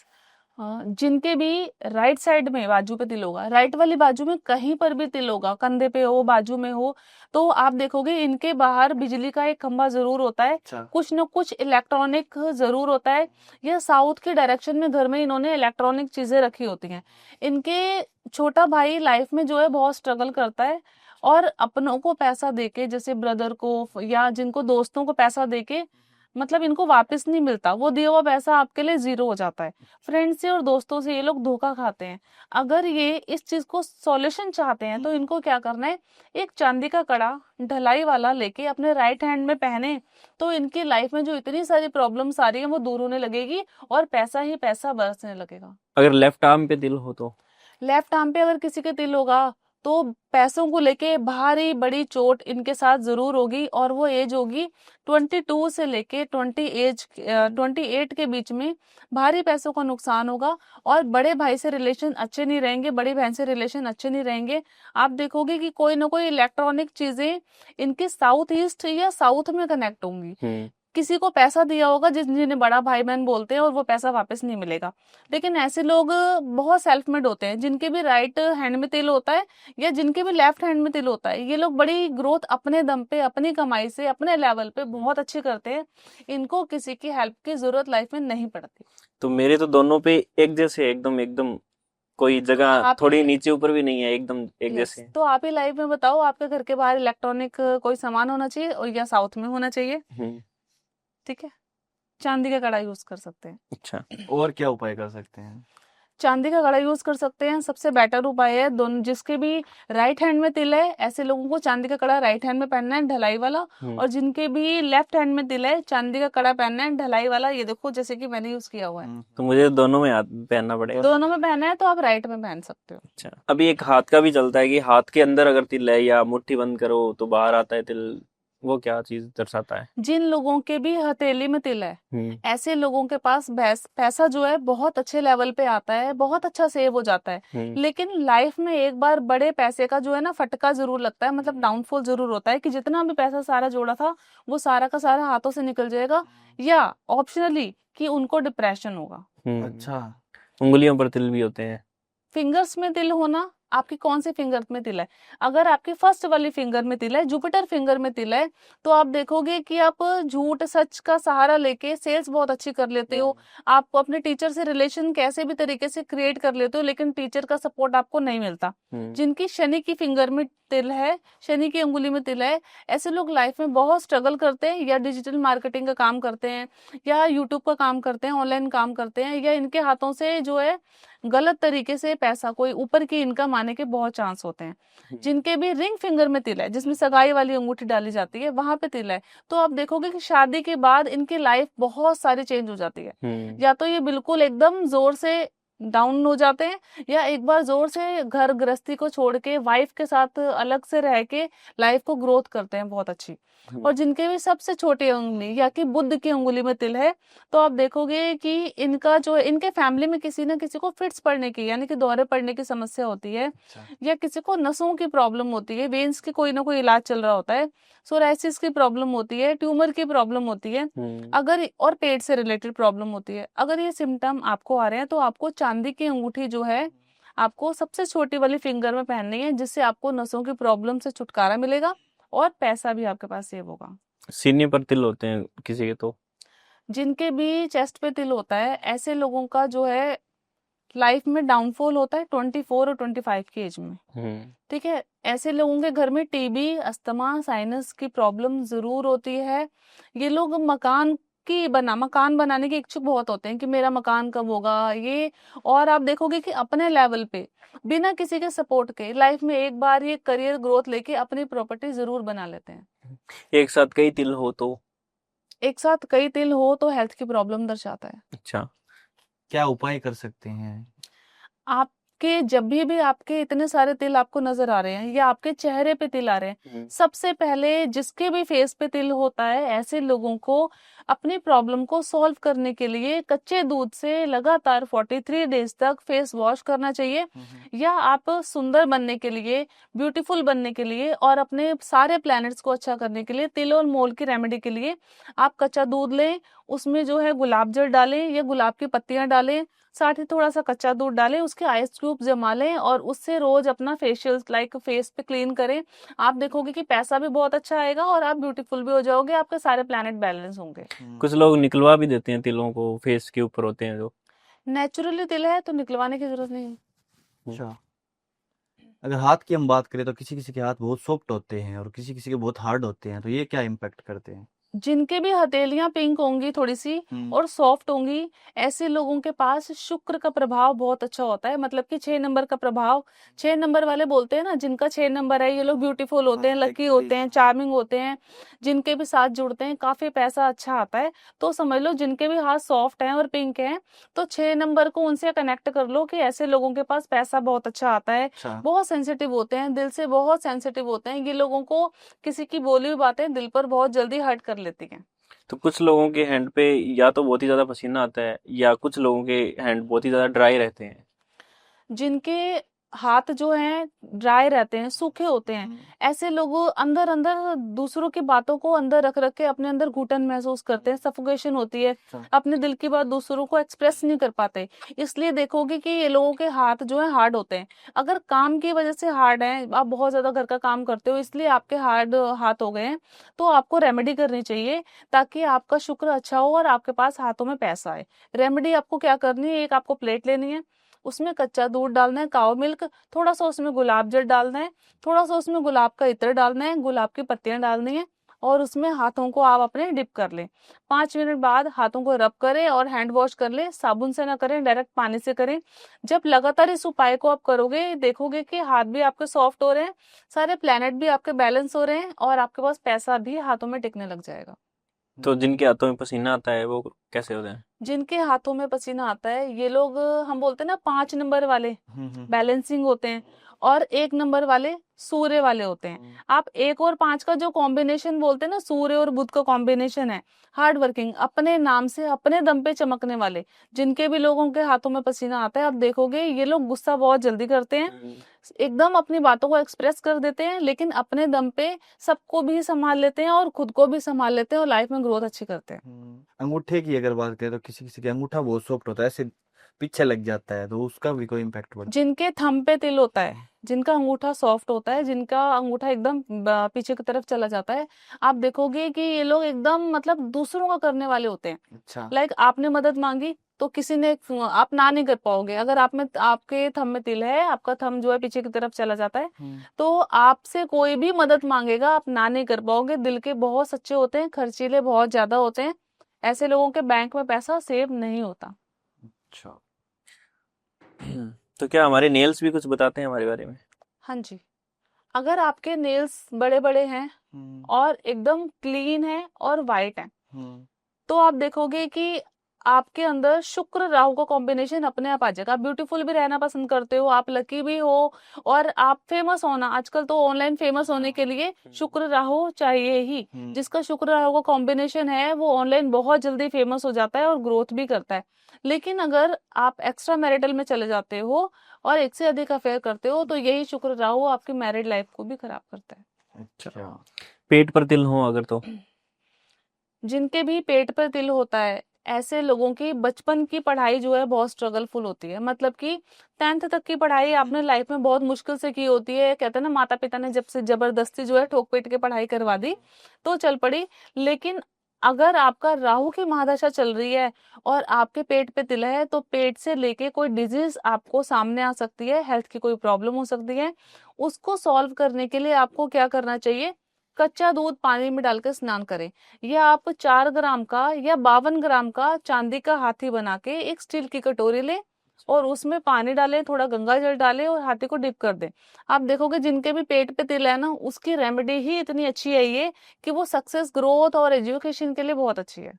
जिनके भी राइट साइड में बाजू पे तिल होगा, राइट वाली बाजू में कहीं पर भी तिल होगा, कंधे पे हो, बाजू में हो, तो आप देखोगे इनके बाहर बिजली का एक खंभा जरूर होता है। अच्छा। कुछ न कुछ इलेक्ट्रॉनिक जरूर होता है, या साउथ के डायरेक्शन में घर में इन्होंने इलेक्ट्रॉनिक चीजें रखी होती हैं। इनके छोटा भाई लाइफ में जो है बहुत स्ट्रगल करता है, और अपनों को पैसा देके, जैसे ब्रदर को या जिनको दोस्तों को पैसा देके, मतलब इनको वापस नहीं मिलता, वो दिया हुआ पैसा आपके लिए जीरो हो जाता है। फ्रेंड से और दोस्तों से ये लोग धोखा खाते हैं। अगर ये इस चीज को सॉल्यूशन चाहते हैं, तो इनको क्या करना है, एक चांदी का कड़ा ढलाई वाला लेके अपने राइट हैंड में पहने, तो इनकी लाइफ में जो इतनी सारी प्रॉब्लम्स आ रही है वो दूर होने लगेगी, और पैसा ही पैसा बरसने लगेगा। अगर लेफ्ट आर्म पे तिल हो तो? लेफ्ट आर्म पे अगर किसी के तिल होगा, तो पैसों को लेके भारी बड़ी चोट इनके साथ जरूर होगी, और वो एज होगी 22 से लेके 28 के बीच में। भारी पैसों का नुकसान होगा, और बड़े भाई से रिलेशन अच्छे नहीं रहेंगे, बड़ी बहन से रिलेशन अच्छे नहीं रहेंगे। आप देखोगे कि कोई ना कोई इलेक्ट्रॉनिक चीजें इनके साउथ ईस्ट या साउथ में कनेक्ट होंगी। किसी को पैसा दिया होगा जिन्हें बड़ा भाई बहन बोलते हैं, और वो पैसा वापस नहीं मिलेगा। लेकिन ऐसे लोग बहुत सेल्फ मेड होते हैं, जिनके भी राइट हैंड में तिल होता है या जिनके भी लेफ्ट हैंड में तिल होता है, ये लोग बड़ी ग्रोथ अपने दम पे, अपनी कमाई से, अपने लेवल पे बहुत अच्छी करते हैं। इनको किसी की हेल्प की जरूरत लाइफ में नहीं पड़ती। तो मेरे तो दोनों पे एक जैसे, एकदम एकदम कोई जगह थोड़ी नीचे ऊपर भी नहीं है, एकदम एक जैसे। तो आप ही लाइफ में बताओ, आपके घर के बाहर इलेक्ट्रॉनिक कोई सामान होना चाहिए, और या साउथ में होना चाहिए। ठीक है, चांदी का कड़ा यूज कर सकते हैं। अच्छा, और क्या उपाय कर सकते हैं? चांदी का कड़ा यूज कर सकते हैं, सबसे बेटर उपाय है। दोनों जिसके भी राइट हैंड में तिल है, ऐसे लोगों को चांदी का कड़ा राइट हैंड में पहनना है, ढलाई वाला। और जिनके भी लेफ्ट हैंड में तिल है, चांदी का कड़ा पहनना है, ढलाई वाला। ये देखो जैसे कि मैंने यूज किया हुआ है। तो मुझे दोनों में पहनना पड़ेगा? दोनों में पहना है तो आप राइट में पहन सकते हो। अच्छा, अभी एक हाथ का भी चलता है कि हाथ के अंदर अगर तिल है या मुट्ठी बंद करो तो बाहर आता है तिल, वो क्या चीज दर्शाता है? जिन लोगों के भी हथेली में तिल है, ऐसे लोगों के पास पैसा जो है बहुत अच्छे लेवल पे आता है, बहुत अच्छा सेव हो जाता है। लेकिन लाइफ में एक बार बड़े पैसे का जो है ना फटका जरूर लगता है, मतलब डाउनफॉल जरूर होता है कि जितना भी पैसा सारा जोड़ा था वो सारा का सारा हाथों से निकल जाएगा, या ऑप्शनली कि उनको डिप्रेशन होगा। अच्छा, उंगलियों पर तिल भी होते हैं? फिंगर्स में तिल होना, आपकी कौन सी फिंगर में तिल है? अगर आपकी फर्स्ट वाली फिंगर में तिल है, जुपिटर फिंगर में तिल है, तो आप देखोगे कि आप झूठ सच का सहारा लेके सेल्स बहुत अच्छी कर लेते हो। आप अपने टीचर से रिलेशन कैसे भी तरीके से क्रिएट कर लेते हो, लेकिन टीचर का सपोर्ट आपको नहीं मिलता। जिनकी शनि की फिंगर में तिल है, शनि की उंगली में तिल है, ऐसे लोग लाइफ में बहुत स्ट्रगल करते हैं, या डिजिटल मार्केटिंग का काम करते हैं, या यूट्यूब का काम करते हैं, ऑनलाइन काम करते हैं, या इनके हाथों से जो है गलत तरीके से पैसा कोई ऊपर की इनकम आने के बहुत चांस होते हैं। जिनके भी रिंग फिंगर में तिल है, जिसमें सगाई वाली अंगूठी डाली जाती है, वहां पे तिल है, तो आप देखोगे कि शादी के बाद इनकी लाइफ बहुत सारी चेंज हो जाती है। या तो ये बिल्कुल एकदम जोर से डाउन हो जाते हैं, या एक बार जोर से घर गृहस्थी को छोड़ के वाइफ के साथ अलग से रह के लाइफ को ग्रोथ करते हैं बहुत अच्छी। और जिनके भी सबसे छोटी उंगली या कि बुध की उंगली में तिल है, तो आप देखोगे कि इनका जो है, इनके फैमिली में किसी ना किसी को फिट्स पड़ने की यानी कि दौरे पड़ने की समस्या होती है, या किसी को नसों की प्रॉब्लम होती है, वेन्स की कोई ना कोई इलाज चल रहा होता है, सोराइसिस की प्रॉब्लम होती है, ट्यूमर की प्रॉब्लम होती है, अगर और पेट से रिलेटेड प्रॉब्लम होती है। अगर ये सिम्टम आपको आ रहे हैं तो आपको चांदी की अंगूठी जो है आपको सबसे छोटी वाली फिंगर में पहननी है, जिससे आपको नसों की प्रॉब्लम से छुटकारा मिलेगा और पैसा भी आपके पास सेव होगा। सीने पर तिल होते हैं किसी के, तो जिनके भी चेस्ट पे तिल होता है, ऐसे लोगों का जो है लाइफ में डाउनफॉल होता है 24 और 25 की एज में। ठीक है, ऐसे लोगों के घर में टीबी, अस्थमा, साइनस की प्रॉब्लम जरूर होती है। ये लोग मकान बनाने के इच्छुक बहुत होते हैं कि मेरा मकान कब होगा ये। और आप देखोगे कि अपने लेवल पे बिना किसी के सपोर्ट के लाइफ में एक बार ये करियर ग्रोथ लेके अपनी प्रॉपर्टी जरूर बना लेते हैं। एक साथ कई तिल हो तो? एक साथ कई तिल हो तो हेल्थ की प्रॉब्लम दर्शाता है। अच्छा, क्या उपाय कर सकते हैं? आपके जब भी आपके इतने सारे तिल आपको नजर आ रहे हैं या आपके चेहरे पे तिल आ रहे हैं, सबसे पहले जिसके भी फेस पे तिल होता है, ऐसे लोगों को अपनी प्रॉब्लम को सॉल्व करने के लिए कच्चे दूध से लगातार 43 डेज तक फेस वॉश करना चाहिए। या आप सुंदर बनने के लिए, ब्यूटीफुल बनने के लिए और अपने सारे प्लैनेट्स को अच्छा करने के लिए तिल और मोल की रेमेडी के लिए आप कच्चा दूध लें, उसमें जो है गुलाब जल डालें या गुलाब की पत्तियां डालें, साथ ही थोड़ा सा कच्चा दूध डालें, उसके आइस क्यूब जमा लें और उससे रोज अपना फेशियल लाइक फेस पे क्लीन करें। आप देखोगे कि पैसा भी बहुत अच्छा आएगा और आप ब्यूटीफुल भी हो जाओगे, आपके सारे प्लैनेट बैलेंस होंगे। कुछ लोग निकलवा भी देते हैं तिलों को, फेस के ऊपर होते हैं जो। नेचुरली तिल है तो निकलवाने की जरूरत नहीं है। अच्छा, अगर हाथ की हम बात करें तो किसी किसी के हाथ बहुत सॉफ्ट होते हैं और किसी किसी के बहुत हार्ड होते हैं, तो ये क्या इम्पैक्ट करते हैं? जिनके भी हथेलियां पिंक होंगी थोड़ी सी और सॉफ्ट होंगी, ऐसे लोगों के पास शुक्र का प्रभाव बहुत अच्छा होता है। मतलब कि 6 नंबर का प्रभाव, 6 नंबर वाले बोलते हैं ना, जिनका 6 नंबर है ये लोग ब्यूटीफुल होते हैं, लकी होते हैं, चार्मिंग होते हैं, जिनके भी साथ जुड़ते हैं काफी पैसा अच्छा आता है। तो समझ लो जिनके भी हाथ सॉफ्ट हैं और पिंक हैं, तो 6 नंबर को उनसे कनेक्ट कर लो कि ऐसे लोगों के पास पैसा बहुत अच्छा आता है। बहुत सेंसिटिव होते हैं, दिल से बहुत सेंसिटिव होते हैं ये लोगों को, किसी की बोली हुई बातें दिल पर बहुत जल्दी हर्ट कर लेती हैं। तो कुछ लोगों के हैंड पे या तो बहुत ही ज्यादा पसीना आता है या कुछ लोगों के हैंड बहुत ही ज्यादा ड्राई रहते हैं। जिनके हाथ जो हैं ड्राई रहते हैं, सूखे होते हैं, ऐसे लोग अंदर अंदर दूसरों की बातों को अंदर रख रख के अपने अंदर घुटन महसूस करते हैं, सफोकेशन होती है, अपने दिल की बात दूसरों को एक्सप्रेस नहीं कर पाते। इसलिए देखोगे कि ये लोगों के हाथ जो है हार्ड होते हैं। अगर काम की वजह से हार्ड है, आप बहुत ज्यादा घर का काम करते हो इसलिए आपके हार्ड हाथ हो गए हैं, तो आपको रेमेडी करनी चाहिए ताकि आपका शुक्र अच्छा हो और आपके पास हाथों में पैसा आए। रेमेडी आपको क्या करनी है, एक आपको प्लेट लेनी है, उसमें कच्चा दूध डालना है, काओ मिल्क, थोड़ा सा उसमें गुलाब जल डालना है, थोड़ा सा उसमें गुलाब का इत्र डालना है, गुलाब की पत्तियां डालनी है और उसमें हाथों को आप अपने डिप कर लें। 5 मिनट बाद हाथों को रब करें और हैंड वॉश कर लें। साबुन से ना करें, डायरेक्ट पानी से करें। जब लगातार इस उपाय को आप करोगे, देखोगे कि हाथ भी आपके सॉफ्ट हो रहे हैं, सारे प्लैनेट भी आपके बैलेंस हो रहे हैं और आपके पास पैसा भी हाथों में टिकने लग जाएगा। तो जिनके हाथों में पसीना आता है वो कैसे होते हैं? जिनके हाथों में पसीना आता है, ये लोग हम बोलते हैं ना 5 नंबर वाले बैलेंसिंग होते हैं और 1 नंबर वाले सूर्य वाले होते हैं। आप 1 और 5 का जो कॉम्बिनेशन बोलते हैं ना, सूर्य और बुध का कॉम्बिनेशन है, हार्ड वर्किंग, अपने नाम से अपने दम पे चमकने वाले, जिनके भी लोगों के हाथों में पसीना आता है, आप देखोगे ये लोग गुस्सा बहुत जल्दी करते हैं, एकदम अपनी बातों को एक्सप्रेस कर देते हैं, लेकिन अपने दम पे सबको भी संभाल लेते हैं और खुद को भी संभाल लेते हैं और लाइफ में ग्रोथ अच्छी करते हैं। अंगूठे की अगर बात करें तो किसी किसी के अंगूठा बहुत सॉफ्ट होता है, ऐसे पीछे लग जाता है, तो उसका भी कोई इम्पैक्ट पड़ता जिनके थंब पे तिल होता है, जिनका अंगूठा सॉफ्ट होता है, जिनका अंगूठा एकदम पीछे की तरफ चला जाता है, आप देखोगे कि ये लोग एकदम मतलब दूसरों का करने वाले होते हैं। है? अच्छा। लाइक आपने मदद मांगी तो किसी ने, आप ना नहीं कर पाओगे। अगर आप में, आपके थंब में तिल है, आपका थंब जो है पीछे की तरफ चला जाता है, तो आपसे कोई भी मदद मांगेगा, आप ना नहीं कर पाओगे। दिल के बहुत सच्चे होते हैं, खर्चीले बहुत ज्यादा होते हैं, ऐसे लोगों के बैंक में पैसा सेव नहीं होता। अच्छा। तो क्या हमारे नेल्स भी कुछ बताते हैं हमारे बारे में? हाँ जी, अगर आपके नेल्स बड़े बड़े हैं और एकदम क्लीन है और वाइट है, तो आप देखोगे कि आपके अंदर शुक्र राहु का कॉम्बिनेशन अपने आप आ जाएगा। आप ब्यूटीफुल भी रहना पसंद करते हो, आप लकी भी हो और आप फेमस होना, आजकल तो ऑनलाइन फेमस होने के लिए शुक्र राहु चाहिए ही। जिसका शुक्र राहु का कॉम्बिनेशन है वो ऑनलाइन बहुत जल्दी फेमस हो जाता है और ग्रोथ भी करता है। लेकिन अगर आप एक्स्ट्रा मैरिटल में चले जाते हो और एक से अधिक अफेयर करते हो, तो यही शुक्र राहु आपकी मैरिड लाइफ को भी खराब करता है। अच्छा। पेट पर तिल हो अगर तो? जिनके भी पेट पर तिल होता है, ऐसे लोगों की बचपन की पढ़ाई जो है बहुत स्ट्रगलफुल होती है। मतलब कि 10th तक की पढ़ाई आपने लाइफ में बहुत मुश्किल से की होती है। कहते हैं ना, माता पिता ने जब से जबरदस्ती जो है ठोक पीट के पढ़ाई करवा दी तो चल पड़ी। लेकिन अगर आपका राहु की महादशा चल रही है और आपके पेट पे तिल है, तो पेट से लेके कोई डिजीज आपको सामने आ सकती है, हेल्थ की कोई प्रॉब्लम हो सकती है। उसको सॉल्व करने के लिए आपको क्या करना चाहिए? कच्चा दूध पानी में डालकर स्नान करें, या आप 4 ग्राम का या 52 ग्राम का चांदी का हाथी बना के एक स्टील की कटोरी ले और उसमें पानी डालें, थोड़ा गंगा जल डालें और हाथी को डिप कर दें। आप देखोगे जिनके भी पेट पे तिल है ना, उसकी रेमेडी ही इतनी अच्छी है ये कि वो सक्सेस, ग्रोथ और एजुकेशन के लिए बहुत अच्छी है।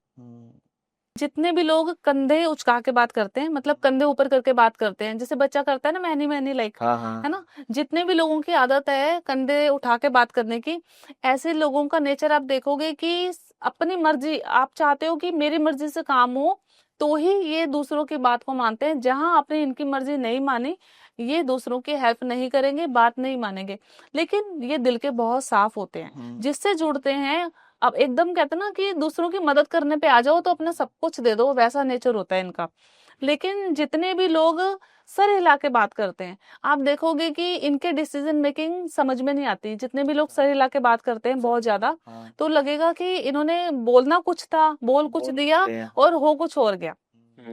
जितने भी लोग कंधे उचका के बात करते हैं, मतलब कंधे ऊपर करके बात करते हैं, जैसे बच्चा करता है ना, मैनी मैनी लाइक, है ना, जितने भी लोगों की आदत है कंधे उठा के बात करने की, ऐसे लोगों का नेचर आप देखोगे कि अपनी मर्जी, आप चाहते हो कि मेरी मर्जी से काम हो, तो ही ये दूसरों की बात को मानते हैं। जहां आपने इनकी मर्जी नहीं मानी, ये दूसरों की हेल्प नहीं करेंगे, बात नहीं मानेंगे। लेकिन ये दिल के बहुत साफ होते हैं, जिससे जुड़ते हैं। अब एकदम कहते हैं ना कि दूसरों की मदद करने पे आ जाओ तो अपना सब कुछ दे दो, वैसा नेचर होता है इनका। लेकिन जितने भी लोग सर हिला के बात करते हैं, आप देखोगे कि इनके डिसीजन मेकिंग समझ में नहीं आती। जितने भी लोग सर हिला के बात करते हैं बहुत ज्यादा, तो लगेगा कि इन्होंने बोलना कुछ था, बोल कुछ दिया और हो कुछ और गया।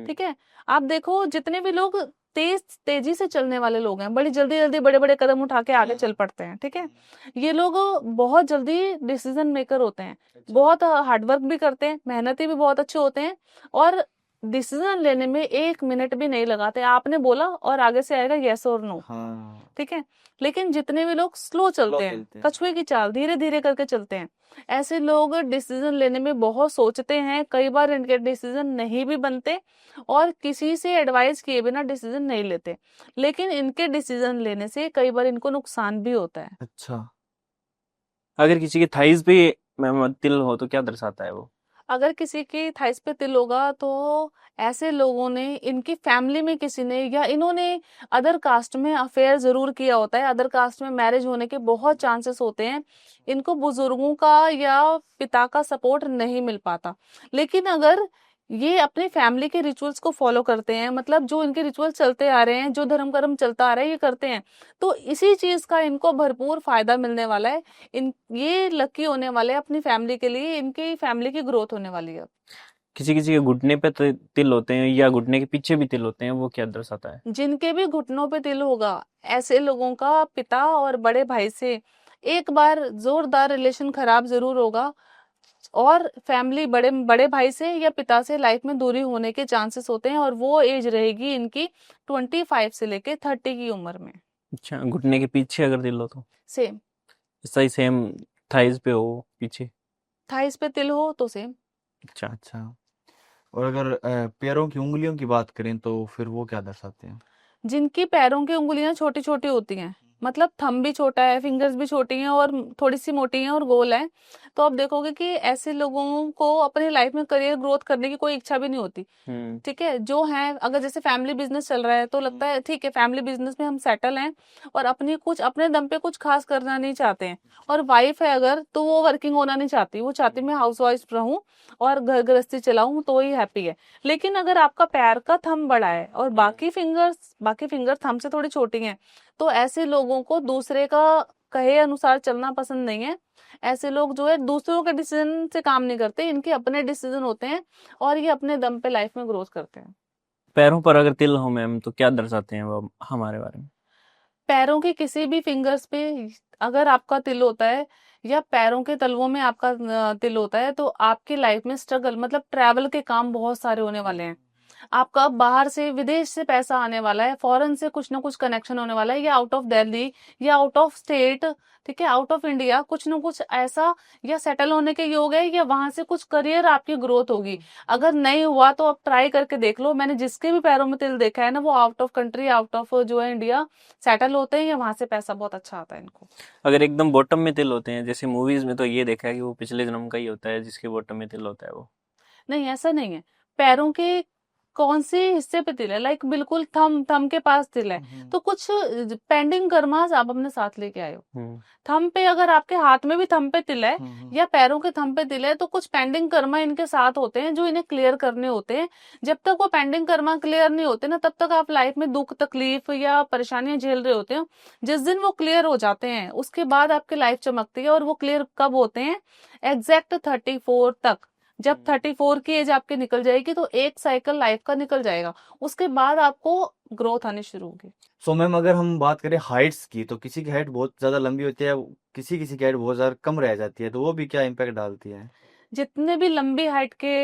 ठीक है, आप देखो जितने भी लोग तेजी से चलने वाले लोग हैं, बड़ी जल्दी जल्दी बड़े बड़े कदम उठा के आगे चल पड़ते हैं। ठीक है, ये लोग बहुत जल्दी डिसीजन मेकर होते हैं, बहुत हार्डवर्क भी करते हैं, मेहनती भी बहुत अच्छे होते हैं और डिसीजन लेने में 1 मिनट भी नहीं लगाते। आपने बोला और आगे से आएगा यस और नो। ठीक है, लेकिन जितने भी लोग स्लो चलते हैं, कछुए की चाल, धीरे धीरे करके चलते हैं, ऐसे लोग डिसीजन लेने में बहुत सोचते हैं। कई बार इनके डिसीजन नहीं भी बनते और किसी से एडवाइस किए बिना डिसीजन नहीं लेते, लेकिन इनके डिसीजन लेने से कई बार इनको नुकसान भी होता है। अच्छा, अगर किसी के थाइज पे तिल हो तो क्या दर्शाता है वो? अगर किसी की थाइस पे तिल होगा तो ऐसे लोगों ने, इनकी फैमिली में किसी ने या इन्होंने अदर कास्ट में अफेयर जरूर किया होता है। अदर कास्ट में मैरिज होने के बहुत चांसेस होते हैं। इनको बुजुर्गों का या पिता का सपोर्ट नहीं मिल पाता। लेकिन अगर ये अपनी फैमिली के रिचुअल्स को फॉलो करते हैं, मतलब जो इनके रिचुअल चलते आ रहे हैं, जो धर्म कर्म चलता आ रहा है, ये करते हैं, तो इसी चीज का इनको भरपूर फायदा मिलने वाला है। ये लकी होने वाले हैं अपनी फैमिली के लिए, इनकी फैमिली की ग्रोथ होने वाली है। किसी किसी के घुटने पे तिल होते हैं या घुटने के पीछे भी तिल होते हैं, वो क्या दर्शाता है? जिनके भी घुटनों पे तिल होगा, ऐसे लोगों का पिता और बड़े भाई से एक बार जोरदार रिलेशन खराब जरूर होगा और फैमिली बड़े बड़े भाई से या पिता से लाइफ में दूरी होने के चांसेस होते हैं, और वो एज रहेगी इनकी 25 से लेके 30 की उम्र में। अच्छा, घुटने के पीछे अगर तिल हो तो सेम, ऐसा ही सेम थाइज पे हो पीछे? थाइस पे तिल हो तो सेम। अच्छा, अच्छा। और अगर पैरों की उंगलियों की बात करें तो फिर वो क्या दर्शाते हैं? जिनकी पैरों की उंगलियां छोटी छोटी होती हैं, मतलब थंब भी छोटा है, फिंगर्स भी छोटी हैं और थोड़ी सी मोटी हैं और गोल है, तो आप देखोगे कि ऐसे लोगों को अपनी लाइफ में करियर ग्रोथ करने की कोई इच्छा भी नहीं होती। ठीक है, जो है अगर जैसे फैमिली बिजनेस चल रहा है तो लगता है ठीक है फैमिली बिजनेस में हम सेटल हैं और अपनी कुछ अपने दम पे कुछ खास करना नहीं चाहते हैं, और वाइफ है अगर तो वो वर्किंग होना नहीं चाहती, वो चाहती मैं हाउस वाइफ रहूं और घर गृहस्थी चलाऊं तो ही हैप्पी है। लेकिन अगर आपका पैर का थंब बड़ा है और बाकी फिंगर थंब से थोड़ी छोटी हैं, तो ऐसे लोगों को दूसरे का कहे अनुसार चलना पसंद नहीं है। ऐसे लोग जो है दूसरों के डिसीजन से काम नहीं करते, इनके अपने डिसीजन होते हैं और ये अपने दम पे लाइफ में ग्रोथ करते हैं। पैरों पर अगर तिल हो मैम तो क्या दर्शाते हैं वो हमारे बारे में? पैरों के किसी भी फिंगर्स पे अगर आपका तिल होता है या पैरों के तलवों में आपका तिल होता है, तो आपकी लाइफ में स्ट्रगल मतलब ट्रैवल के काम बहुत सारे होने वाले हैं। आपका बाहर से विदेश से पैसा आने वाला है, फॉरेन से कुछ ना कुछ कनेक्शन होने वाला है, या आउट ऑफ दिल्ली या आउट ऑफ स्टेट, ठीक है, आउट ऑफ इंडिया, कुछ ना कुछ ऐसा, या सेटल होने के योग है, या वहां से कुछ करियर आपकी ग्रोथ होगी। अगर नहीं हुआ तो आप ट्राई करके देख लो, मैंने जिसके भी पैरों में तिल देखा है ना, वो out of country, out of जो है इंडिया सेटल होते हैं, या वहां से पैसा बहुत अच्छा आता है इनको। अगर एकदम बॉटम में तिल होते हैं जैसे मूवीज में, तो ये देखा है कि वो पिछले जन्म का ही होता है जिसके बॉटम में तिल होता है वो। नहीं, ऐसा नहीं है। पैरों के कौन से हिस्से पे तिल है, लाइक बिल्कुल थम थम के पास तिल है, तो कुछ पेंडिंग कर्मास आप अपने साथ लेके आए हो। थम पे अगर आपके हाथ में भी थम पे तिल है या पैरों के थम पे तिल है, तो कुछ पेंडिंग कर्मा इनके साथ होते हैं जो इन्हें क्लियर करने होते हैं। जब तक वो पेंडिंग कर्मा क्लियर नहीं होते ना, तब तक आप लाइफ में दुख तकलीफ या परेशानियां झेल रहे होते हो। जिस दिन वो क्लियर हो जाते हैं उसके बाद आपकी लाइफ चमकती है। और वो क्लियर कब होते हैं? एग्जैक्ट 34 तक। जब 34 की एज आपकी निकल जाएगी तो एक साइकिल लाइफ का निकल जाएगा, उसके बाद आपको ग्रोथ आनी शुरू होगी। सो मैम अगर हम बात करें हाइट्स की, तो किसी की हाइट बहुत ज्यादा लंबी होती है, किसी किसी की हाइट बहुत ज्यादा कम रह जाती है, तो वो भी क्या इम्पैक्ट डालती है? जितने भी लंबी हाइट के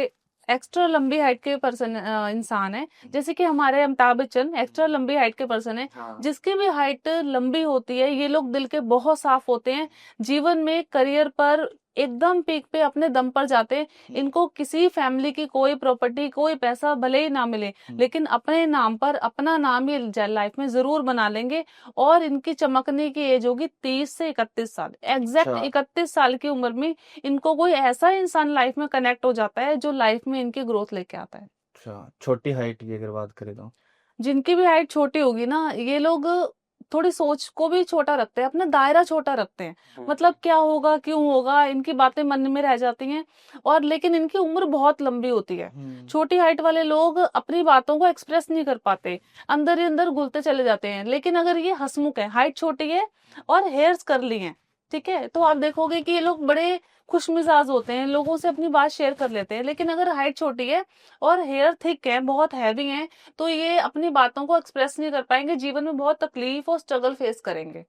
एक्स्ट्रा लंबी हाइट के पर्सन इंसान है, जैसे कि हमारे अमिताभ बच्चन एक्स्ट्रा लंबी हाइट के पर्सन है, जिसकी भी हाइट लंबी होती है, ये लोग दिल के बहुत साफ होते हैं, जीवन में करियर पर एकदम पीक पे अपने दम पर जाते हैं। इनको किसी फैमिली की कोई प्रॉपर्टी कोई पैसा भले ही ना मिले, लेकिन अपने नाम पर अपना नाम ये लाइफ में जरूर बना लेंगे। और इनकी चमकने की एज होगी 30 से 31 साल। एग्जैक्ट 31 साल की उम्र में इनको कोई ऐसा इंसान लाइफ में कनेक्ट हो जाता है जो लाइफ में इनकी ग्रोथ लेके आता है। अच्छा, छोटी हाइट की अगर बात करें तो जिनकी भी हाइट छोटी होगी ना, ये लोग थोड़ी सोच को भी छोटा रखते हैं, अपना दायरा छोटा रखते हैं, मतलब क्या होगा क्यों होगा, इनकी बातें मन में रह जाती हैं। और लेकिन इनकी उम्र बहुत लंबी होती है। छोटी हाइट वाले लोग अपनी बातों को एक्सप्रेस नहीं कर पाते, अंदर ही अंदर घुलते चले जाते हैं। लेकिन अगर ये हंसमुख है, हाइट छोटी है और हेयर्स कर्ली हैं, ठीक है, तो आप देखोगे कि ये लोग बड़े खुश मिजाज होते हैं, लोगों से अपनी बात शेयर कर लेते हैं। लेकिन अगर हाइट छोटी है और हेयर थिक है, बहुत हैवी है, तो ये अपनी बातों को एक्सप्रेस नहीं कर पाएंगे, जीवन में बहुत तकलीफ और स्ट्रगल फेस करेंगे।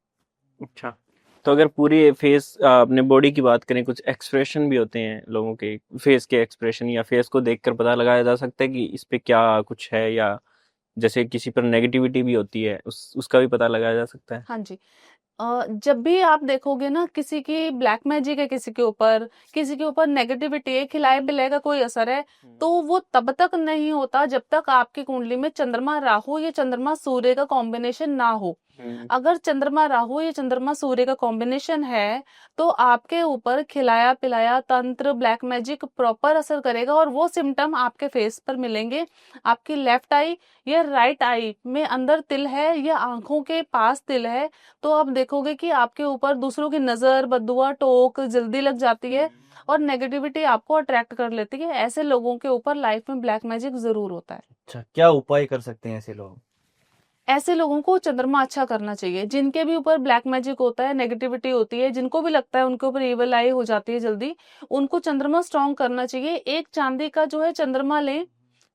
अच्छा, तो अगर पूरी फेस अपने बॉडी की बात करें, कुछ एक्सप्रेशन भी होते हैं लोगों के, फेस के एक्सप्रेशन या फेस को देखकर पता लगाया जा सकता है कि इस पे क्या कुछ है, या जैसे किसी पर नेगेटिविटी भी होती है उसका भी पता लगाया जा सकता है? हाँ जी, जब भी आप देखोगे ना किसी की ब्लैक मैजिक है, किसी के ऊपर नेगेटिविटी है, खिलाए पिलाए का कोई असर है, तो वो तब तक नहीं होता जब तक आपकी कुंडली में चंद्रमा राहु या चंद्रमा सूर्य का कॉम्बिनेशन ना हो। अगर चंद्रमा राहु या चंद्रमा सूर्य का कॉम्बिनेशन है तो आपके ऊपर खिलाया पिलाया तंत्र ब्लैक मैजिक प्रॉपर असर करेगा, और वो सिम्टम आपके फेस पर मिलेंगे। आपकी लेफ्ट आई या राइट आई में अंदर तिल है या आंखों के पास तिल है, तो आप देखोगे कि आपके ऊपर दूसरों की नजर, बद्दुआ, टोक जल्दी लग जाती है और नेगेटिविटी आपको अट्रैक्ट कर लेती है। ऐसे लोगों के ऊपर लाइफ में ब्लैक मैजिक जरूर होता है। अच्छा, क्या उपाय कर सकते हैं ऐसे लोग? ऐसे लोगों को चंद्रमा अच्छा करना चाहिए। जिनके भी ऊपर ब्लैक मैजिक होता है, नेगेटिविटी होती है, जिनको भी लगता है उनके ऊपर इविल आई हो जाती है जल्दी, उनको चंद्रमा स्ट्रॉन्ग करना चाहिए। एक चांदी का जो है चंद्रमा लें,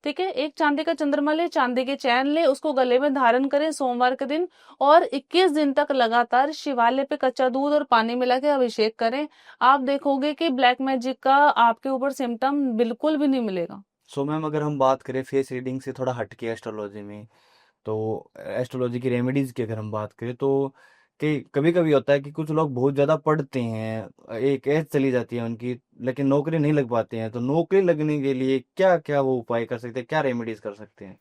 ठीक है, एक चांदी का चंद्रमा ले, चांदी की चैन ले, उसको गले में धारण करें सोमवार के दिन और 21 दिन तक लगातार शिवालय पे कच्चा दूध और पानी मिला के अभिषेक करें। आप देखोगे कि ब्लैक मैजिक का आपके ऊपर सिम्टम बिल्कुल भी नहीं मिलेगा। सो मैम, अगर हम बात करें फेस रीडिंग से थोड़ा हटके एस्ट्रोलॉजी में, तो एस्ट्रोलॉजी की रेमेडीज की अगर हम बात करें तो कि कभी कभी होता है कि कुछ लोग बहुत ज्यादा पढ़ते हैं, एक एज चली जाती है उनकी, लेकिन नौकरी नहीं लग पाते हैं, तो नौकरी लगने के लिए क्या क्या वो उपाय कर सकते हैं, क्या रेमेडीज कर सकते हैं?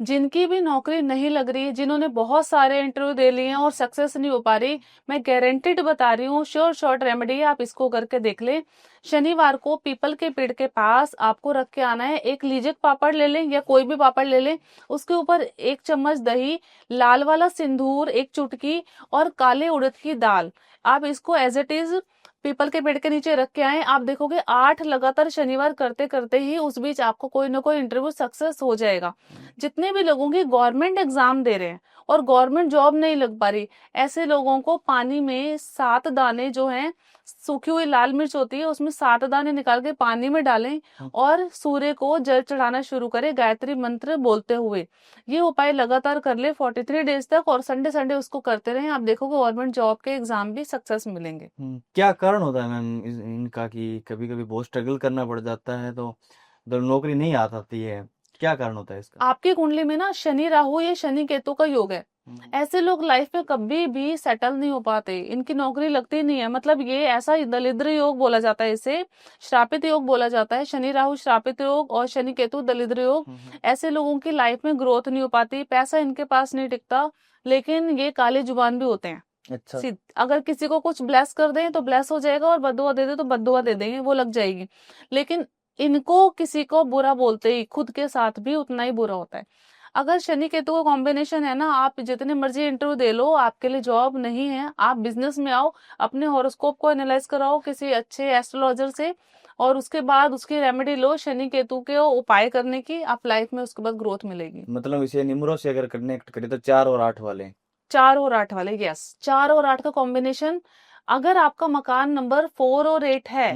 जिनकी भी नौकरी नहीं लग रही, जिन्होंने बहुत सारे इंटरव्यू दे लिए हैं और सक्सेस नहीं हो पा रही, मैं गारंटीड बता रही हूँ, श्योर शॉर्ट रेमेडी है, आप इसको करके देख लें। शनिवार को पीपल के पेड़ के पास आपको रख के आना है, एक लीजक पापड़ ले लें या कोई भी पापड़ ले लें, उसके ऊपर 1 चम्मच दही, लाल वाला सिंदूर 1 चुटकी और काले उड़द की दाल। आप इसको एज इट इज पीपल के पेड़ के नीचे रख के आए। आप देखोगे 8 लगातार शनिवार करते करते ही उस बीच आपको कोई ना कोई इंटरव्यू सक्सेस हो जाएगा। जितने भी लोगों की गवर्नमेंट एग्जाम दे रहे हैं और गवर्नमेंट जॉब नहीं लग पा रही, ऐसे लोगों को पानी में 7 दाने जो हैं, सूखी हुई लाल मिर्च होती है, उसमें 7 दाने निकाल के पानी में डालें और सूर्य को जल चढ़ाना शुरू करें गायत्री मंत्र बोलते हुए। ये उपाय लगातार कर ले 43 डेज तक और संडे संडे उसको करते रहें। आप देखोगे गवर्नमेंट जॉब के एग्जाम भी सक्सेस मिलेंगे। क्या कारण होता है मैम इनका कि कभी कभी बहुत स्ट्रगल करना पड़ जाता है, तो नौकरी नहीं आ पाती है, क्या कारण होता है इसका? आपकी कुंडली में ना शनि राहु या शनि केतु का योग है। ऐसे लोग लाइफ में कभी भी सेटल नहीं हो पाते, इनकी नौकरी लगती नहीं है। मतलब ये ऐसा दलिद्र योग बोला जाता है, इसे श्रापित योग बोला जाता है। शनि राहु श्रापित योग और शनि केतु दलिद्र योग। ऐसे लोगों की लाइफ में ग्रोथ नहीं हो पाती, पैसा इनके पास नहीं टिकता, लेकिन ये काले जुबान भी होते हैं। अच्छा। अगर किसी को कुछ ब्लेस कर दें तो ब्लेस हो जाएगा और बददुआ दे दे तो बददुआ दे देंगे, वो लग जाएगी। लेकिन इनको किसी को बुरा बोलते ही खुद के साथ भी उतना ही बुरा होता है। अगर शनि केतु का कॉम्बिनेशन है ना, आप जितने मर्जी इंटरव्यू दे लो, आपके लिए जॉब नहीं है। आप बिजनेस में आओ, अपने हॉरोस्कोप को एनालाइज कराओ किसी अच्छे एस्ट्रोलॉजर से और उसके बाद उसकी रेमेडी लो शनि केतु के उपाय करने की। आप लाइफ में उसके बाद ग्रोथ मिलेगी। मतलब इसे निम्रो से अगर कनेक्ट करें तो 4 और 8 वाले 4 और 8 वाले, यस, 4 और 8 का कॉम्बिनेशन। अगर आपका मकान नंबर 4 और 8 है,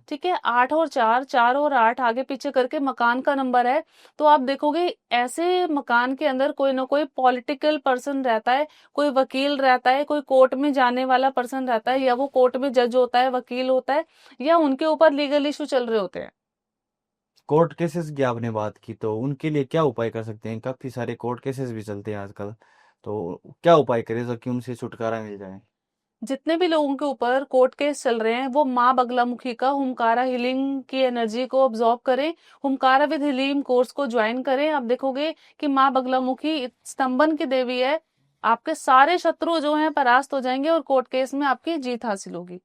ठीक है, 8 और 4, 4 और 8 आगे पीछे करके मकान का नंबर है, तो आप देखोगे ऐसे मकान के अंदर कोई ना कोई पॉलिटिकल पर्सन रहता है, कोई वकील रहता है, कोई कोर्ट में जाने वाला पर्सन रहता है, या वो कोर्ट में जज होता है, वकील होता है, या उनके ऊपर लीगल इशू चल रहे होते हैं। कोर्ट केसेस की आपने बात की, तो उनके लिए क्या उपाय कर सकते हैं? काफी सारे कोर्ट केसेस भी चलते हैं आजकल, तो क्या उपाय करें ताकि उनसे छुटकारा मिल जाए? जितने भी लोगों के ऊपर कोर्ट केस चल रहे हैं, वो माँ बगलामुखी का हुमकारा हीलिंग की एनर्जी को ऑब्जॉर्व करें, हुमकारा विद हीलिंग कोर्स को ज्वाइन करें। आप देखोगे कि माँ बगलामुखी स्तंभन की देवी है, आपके सारे शत्रु जो हैं परास्त हो जाएंगे और कोर्ट केस में आपकी जीत हासिल होगी।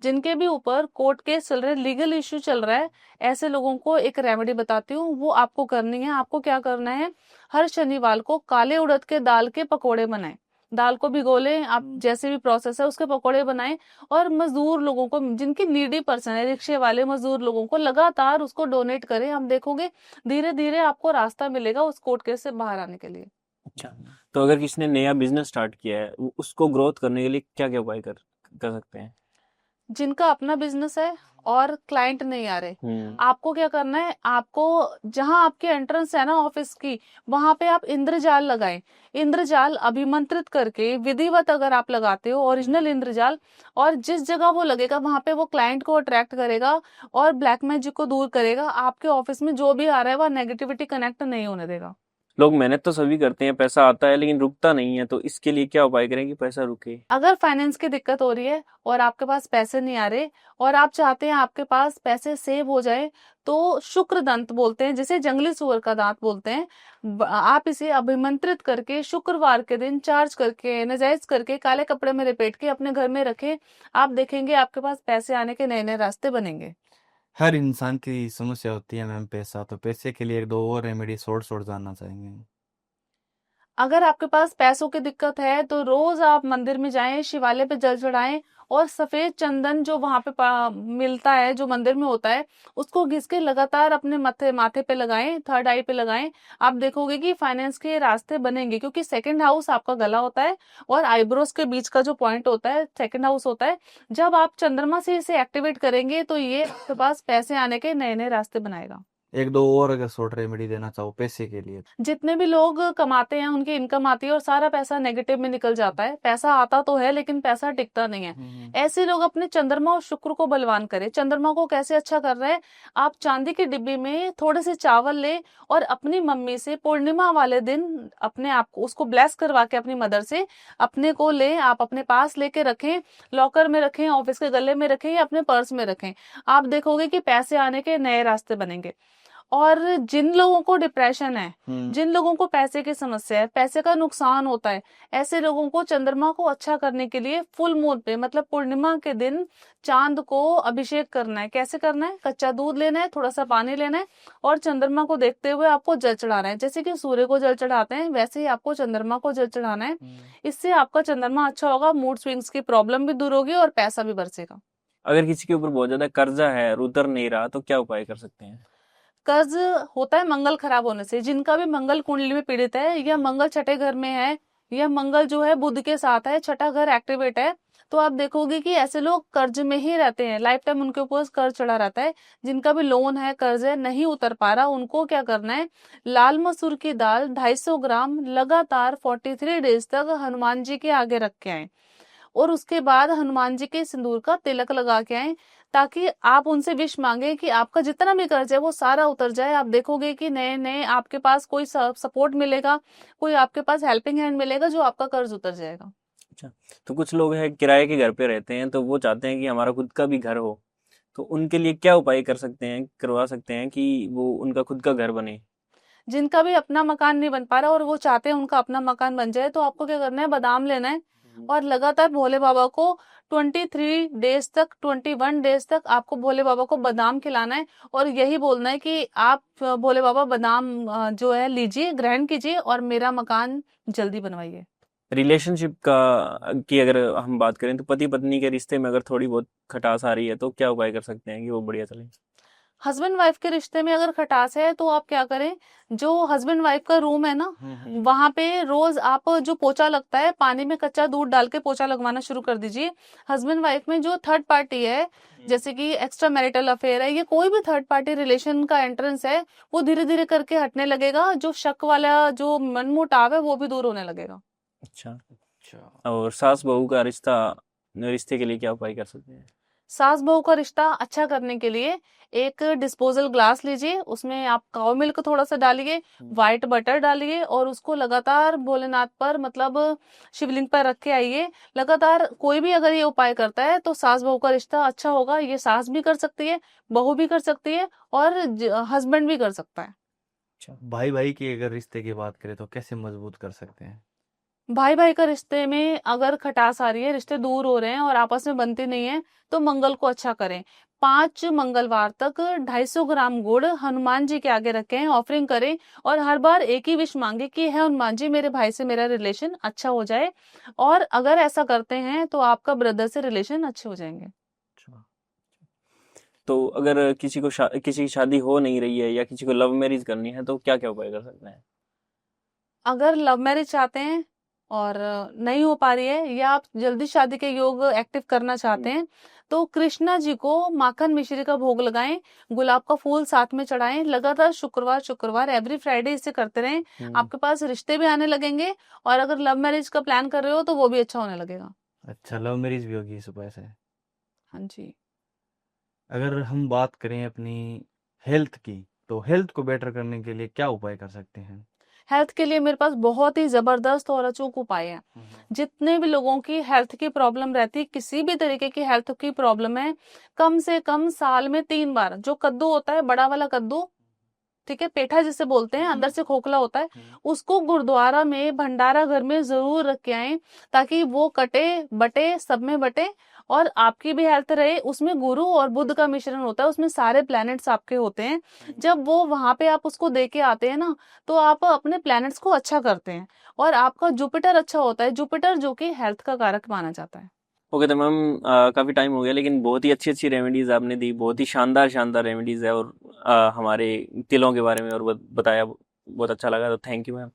जिनके भी ऊपर कोर्ट केस चल रहे हैं, लीगल इश्यू चल रहा है, ऐसे लोगों को एक रेमेडी बताती हूँ, वो आपको करनी है। आपको क्या करना है, हर शनिवार को काले उड़द के दाल के पकोड़े बनाएं। दाल को भिगो लें, आप जैसे भी प्रोसेस है उसके पकोड़े बनाएं और मजदूर लोगों को, जिनकी नीडी पर्सन है, रिक्शे वाले मजदूर लोगों को लगातार उसको डोनेट करें। आप देखोगे धीरे धीरे आपको रास्ता मिलेगा उस कोर्ट केस से बाहर आने के लिए। अच्छा, तो अगर किसी ने नया बिजनेस स्टार्ट किया है, उसको ग्रोथ करने के लिए क्या क्या उपाय कर कर सकते हैं? जिनका अपना बिजनेस है और क्लाइंट नहीं आ रहे, आपको क्या करना है, आपको जहां आपकी एंट्रेंस है ना ऑफिस की, वहां पे आप इंद्रजाल लगाएं। इंद्रजाल अभिमंत्रित करके विधिवत अगर आप लगाते हो ओरिजिनल इंद्रजाल, और जिस जगह वो लगेगा वहां पे वो क्लाइंट को अट्रैक्ट करेगा और ब्लैक मैजिक को दूर करेगा। आपके ऑफिस में जो भी आ रहा है वह नेगेटिविटी कनेक्ट नहीं होने देगा। लोग मेहनत तो सभी करते हैं, पैसा आता है लेकिन रुकता नहीं है, तो इसके लिए क्या उपाय करें कि पैसा रुके? अगर फाइनेंस की दिक्कत हो रही है और आपके पास पैसे नहीं आ रहे और आप चाहते हैं आपके पास पैसे सेव हो जाए, तो शुक्र दंत बोलते हैं, जिसे जंगली सुअर का दांत बोलते हैं, आप इसे अभिमंत्रित करके शुक्रवार के दिन चार्ज करके एनर्जाइज करके काले कपड़े में लपेट के अपने घर में रखें। आप देखेंगे आपके पास पैसे आने के नए नए रास्ते बनेंगे। हर इंसान की समस्या होती है मैम पैसा, तो पैसे के लिए 2 और रेमेडी शॉर्ट जानना चाहेंगे। अगर आपके पास पैसों की दिक्कत है तो रोज आप मंदिर में जाएं, शिवालय पे जल चढ़ाएं और सफेद चंदन जो वहां पे मिलता है, जो मंदिर में होता है, उसको घिस के लगातार अपने माथे पे लगाएं, थर्ड आई पे लगाएं। आप देखोगे कि फाइनेंस के रास्ते बनेंगे, क्योंकि सेकंड हाउस आपका गला होता है और आईब्रोज के बीच का जो पॉइंट होता है सेकंड हाउस होता है। जब आप चंद्रमा से इसे एक्टिवेट करेंगे तो ये आपके पास पैसे आने के नए नए रास्ते बनाएगा। एक दो और अगर शॉर्ट रेमेडी देना चाहो पैसे के लिए। जितने भी लोग कमाते हैं उनकी इनकम आती है और सारा पैसा नेगेटिव में निकल जाता है। पैसा आता तो है लेकिन पैसा टिकता नहीं है। ऐसे लोग अपने चंद्रमा और शुक्र को बलवान करें। चंद्रमा को कैसे अच्छा कर रहे हैं, आप चांदी की डिब्बी में थोड़े से चावल ले और अपनी मम्मी से पूर्णिमा वाले दिन अपने आप को उसको ब्लेस करवा के अपनी मदर से अपने को ले आप अपने पास लेके रखें, लॉकर में रखें, ऑफिस के गले में रखें या अपने पर्स में रखें। आप देखोगे कि पैसे आने के नए रास्ते बनेंगे। और जिन लोगों को डिप्रेशन है, जिन लोगों को पैसे की समस्या है, पैसे का नुकसान होता है, ऐसे लोगों को चंद्रमा को अच्छा करने के लिए फुल मून पे मतलब पूर्णिमा के दिन चांद को अभिषेक करना है। कैसे करना है, कच्चा दूध लेना है, थोड़ा सा पानी लेना है और चंद्रमा को देखते हुए आपको जल चढ़ाना है। जैसे कि सूर्य को जल चढ़ाते हैं वैसे ही आपको चंद्रमा को जल चढ़ाना है। इससे आपका चंद्रमा अच्छा होगा, मूड स्विंग्स की प्रॉब्लम भी दूर होगी और पैसा भी बरसेगा। अगर किसी के ऊपर बहुत ज्यादा कर्जा है और उतर नहीं रहा तो क्या उपाय कर सकते हैं? कर्ज होता है मंगल खराब होने से। जिनका भी मंगल कुंडली में पीड़ित है या मंगल छठे घर में है या मंगल जो है बुध के साथ है, छठा घर एक्टिवेट है, तो आप देखोगे कि ऐसे लोग कर्ज में ही रहते हैं, लाइफ टाइम उनके ऊपर कर्ज चढ़ा रहता है। जिनका भी लोन है, कर्ज है, नहीं उतर पा रहा, उनको क्या करना है, लाल मसूर की दाल 250 ग्राम लगातार 43 डेज तक हनुमान जी के आगे रख के आए और उसके बाद हनुमान जी के सिंदूर का तिलक लगा के आए, ताकि आप उनसे विश मांगे कि आपका जितना भी कर्ज है वो सारा उतर जाए। आप देखोगे कि नए नए आपके पास कोई सपोर्ट मिलेगा, कोई आपके पास हेल्पिंग हैंड मिलेगा जो आपका कर्ज उतर जाएगा। अच्छा, तो कुछ लोग हैं किराए के घर पे रहते हैं तो वो चाहते हैं कि हमारा खुद का भी घर हो, तो उनके लिए क्या उपाय करवा सकते हैं कि वो उनका खुद का घर बने? जिनका भी अपना मकान नहीं बन पा रहा और वो चाहते हैं उनका अपना मकान बन जाए, तो आपको क्या करना है, बादाम लेना है और लगातार भोले बाबा को 23 डेज तक 21 डेज तक आपको भोले बाबा को बादाम खिलाना है और यही बोलना है कि आप भोले बाबा बादाम जो है लीजिए, ग्रहण कीजिए और मेरा मकान जल्दी बनवाइए। रिलेशनशिप का की अगर हम बात करें तो पति पत्नी के रिश्ते में अगर थोड़ी बहुत खटास आ रही है तो क्या उपाय कर सकते हैं कि वो बढ़िया चले? हस्बैंड वाइफ के रिश्ते में अगर खटास है तो आप क्या करें, जो हस्बैंड वाइफ का रूम है ना, वहां पे रोज आप जो पोछा लगता है पानी में कच्चा दूध डाल के पोछा लगवाना शुरू कर दीजिए। हस्बैंड वाइफ में जो थर्ड पार्टी है, जैसे कि एक्स्ट्रा मैरिटल अफेयर है, ये कोई भी थर्ड पार्टी रिलेशन का एंट्रेंस है, वो धीरे धीरे करके हटने लगेगा। जो शक वाला जो मनमुटाव है वो भी दूर होने लगेगा। अच्छा, और सास बहू का रिश्ते के लिए क्या उपाय कर सकते हैं? सास बहू का रिश्ता अच्छा करने के लिए एक डिस्पोजल ग्लास लीजिए, उसमें आप काऊ मिल्क थोड़ा सा डालिए, व्हाइट बटर डालिए और उसको लगातार भोलेनाथ पर मतलब शिवलिंग पर रख के आइए। लगातार कोई भी अगर ये उपाय करता है तो सास बहू का रिश्ता अच्छा होगा। ये सास भी कर सकती है, बहू भी कर सकती है और हस्बैंड भी कर सकता है। अच्छा, भाई भाई की अगर रिश्ते की बात करें तो कैसे मजबूत कर सकते हैं? भाई भाई का रिश्ते में अगर खटास आ रही है, रिश्ते दूर हो रहे हैं और आपस में बनते नहीं है, तो मंगल को अच्छा करें। 5 मंगलवार तक 250 ग्राम गुड़ हनुमान जी के आगे रखें, ऑफरिंग करें और हर बार एक ही विश मांगे कि है हनुमान जी मेरे भाई से मेरा रिलेशन अच्छा हो जाए। और अगर ऐसा करते हैं तो आपका ब्रदर से रिलेशन अच्छे हो जाएंगे। तो अगर किसी की शादी हो नहीं रही है या किसी को लव मैरिज करनी है तो क्या क्या उपाय कर सकते हैं? अगर लव मैरिज चाहते हैं और नहीं हो पा रही है या आप जल्दी शादी के योग एक्टिव करना चाहते हैं, तो कृष्णा जी को माखन मिश्री का भोग लगाएं, गुलाब का फूल साथ में चढ़ाएं, लगातार शुक्रवार शुक्रवार एवरी फ्राइडे इसे करते रहें। आपके पास रिश्ते भी आने लगेंगे और अगर लव मैरिज का प्लान कर रहे हो तो वो भी अच्छा होने लगेगा। अच्छा, लव मैरिज भी होगी इस उपाय से? हाँ जी। अगर हम बात करें अपनी हेल्थ की, तो हेल्थ को बेटर करने के लिए क्या उपाय कर सकते हैं? हेल्थ के लिए मेरे पास बहुत ही जबरदस्त और अचूक उपाय है। जितने भी लोगों की हेल्थ की प्रॉब्लम रहती है, किसी भी तरीके की हेल्थ की प्रॉब्लम है, कम से कम साल में 3 बार जो कद्दू होता है, बड़ा वाला कद्दू, ठीक है, पेठा जिसे बोलते हैं, अंदर से खोखला होता है, उसको गुरुद्वारा में भंडारा घर में जरूर रख के आए, ताकि वो कटे बटे सब में बटे और आपकी भी हेल्थ रहे। उसमें गुरु और बुध का मिश्रण होता है, उसमें सारे प्लैनेट्स आपके होते हैं। जब वो वहां पे आप उसको दे के आते हैं ना, तो आप अपने प्लैनेट्स को अच्छा करते हैं और आपका जुपिटर अच्छा होता है, जुपिटर जो कि हेल्थ का कारक माना जाता है। ओके, तो मैम काफ़ी टाइम हो गया लेकिन बहुत ही अच्छी अच्छी रेमेडीज़ आपने दी, बहुत ही शानदार शानदार रेमेडीज़ है और हमारे तिलों के बारे में और बताया, बहुत अच्छा लगा। तो thank you ma'am.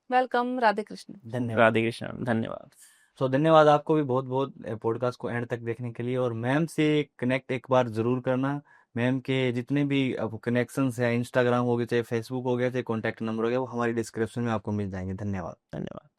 Welcome. Radhe Krishna. धन्यवाद। राधे कृष्ण, धन्यवाद। धन्यवाद आपको भी बहुत बहुत पॉडकास्ट को एंड तक देखने के लिए, और मैम से कनेक्ट एक बार जरूर करना मैम के जितने भी अब कनेक्शंस हैं, इंस्टाग्राम हो गया, चाहे फेसबुक हो गया, चाहे कॉन्टैक्ट नंबर हो गया, वो हमारी डिस्क्रिप्शन में आपको मिल जाएंगे। धन्यवाद। धन्यवाद।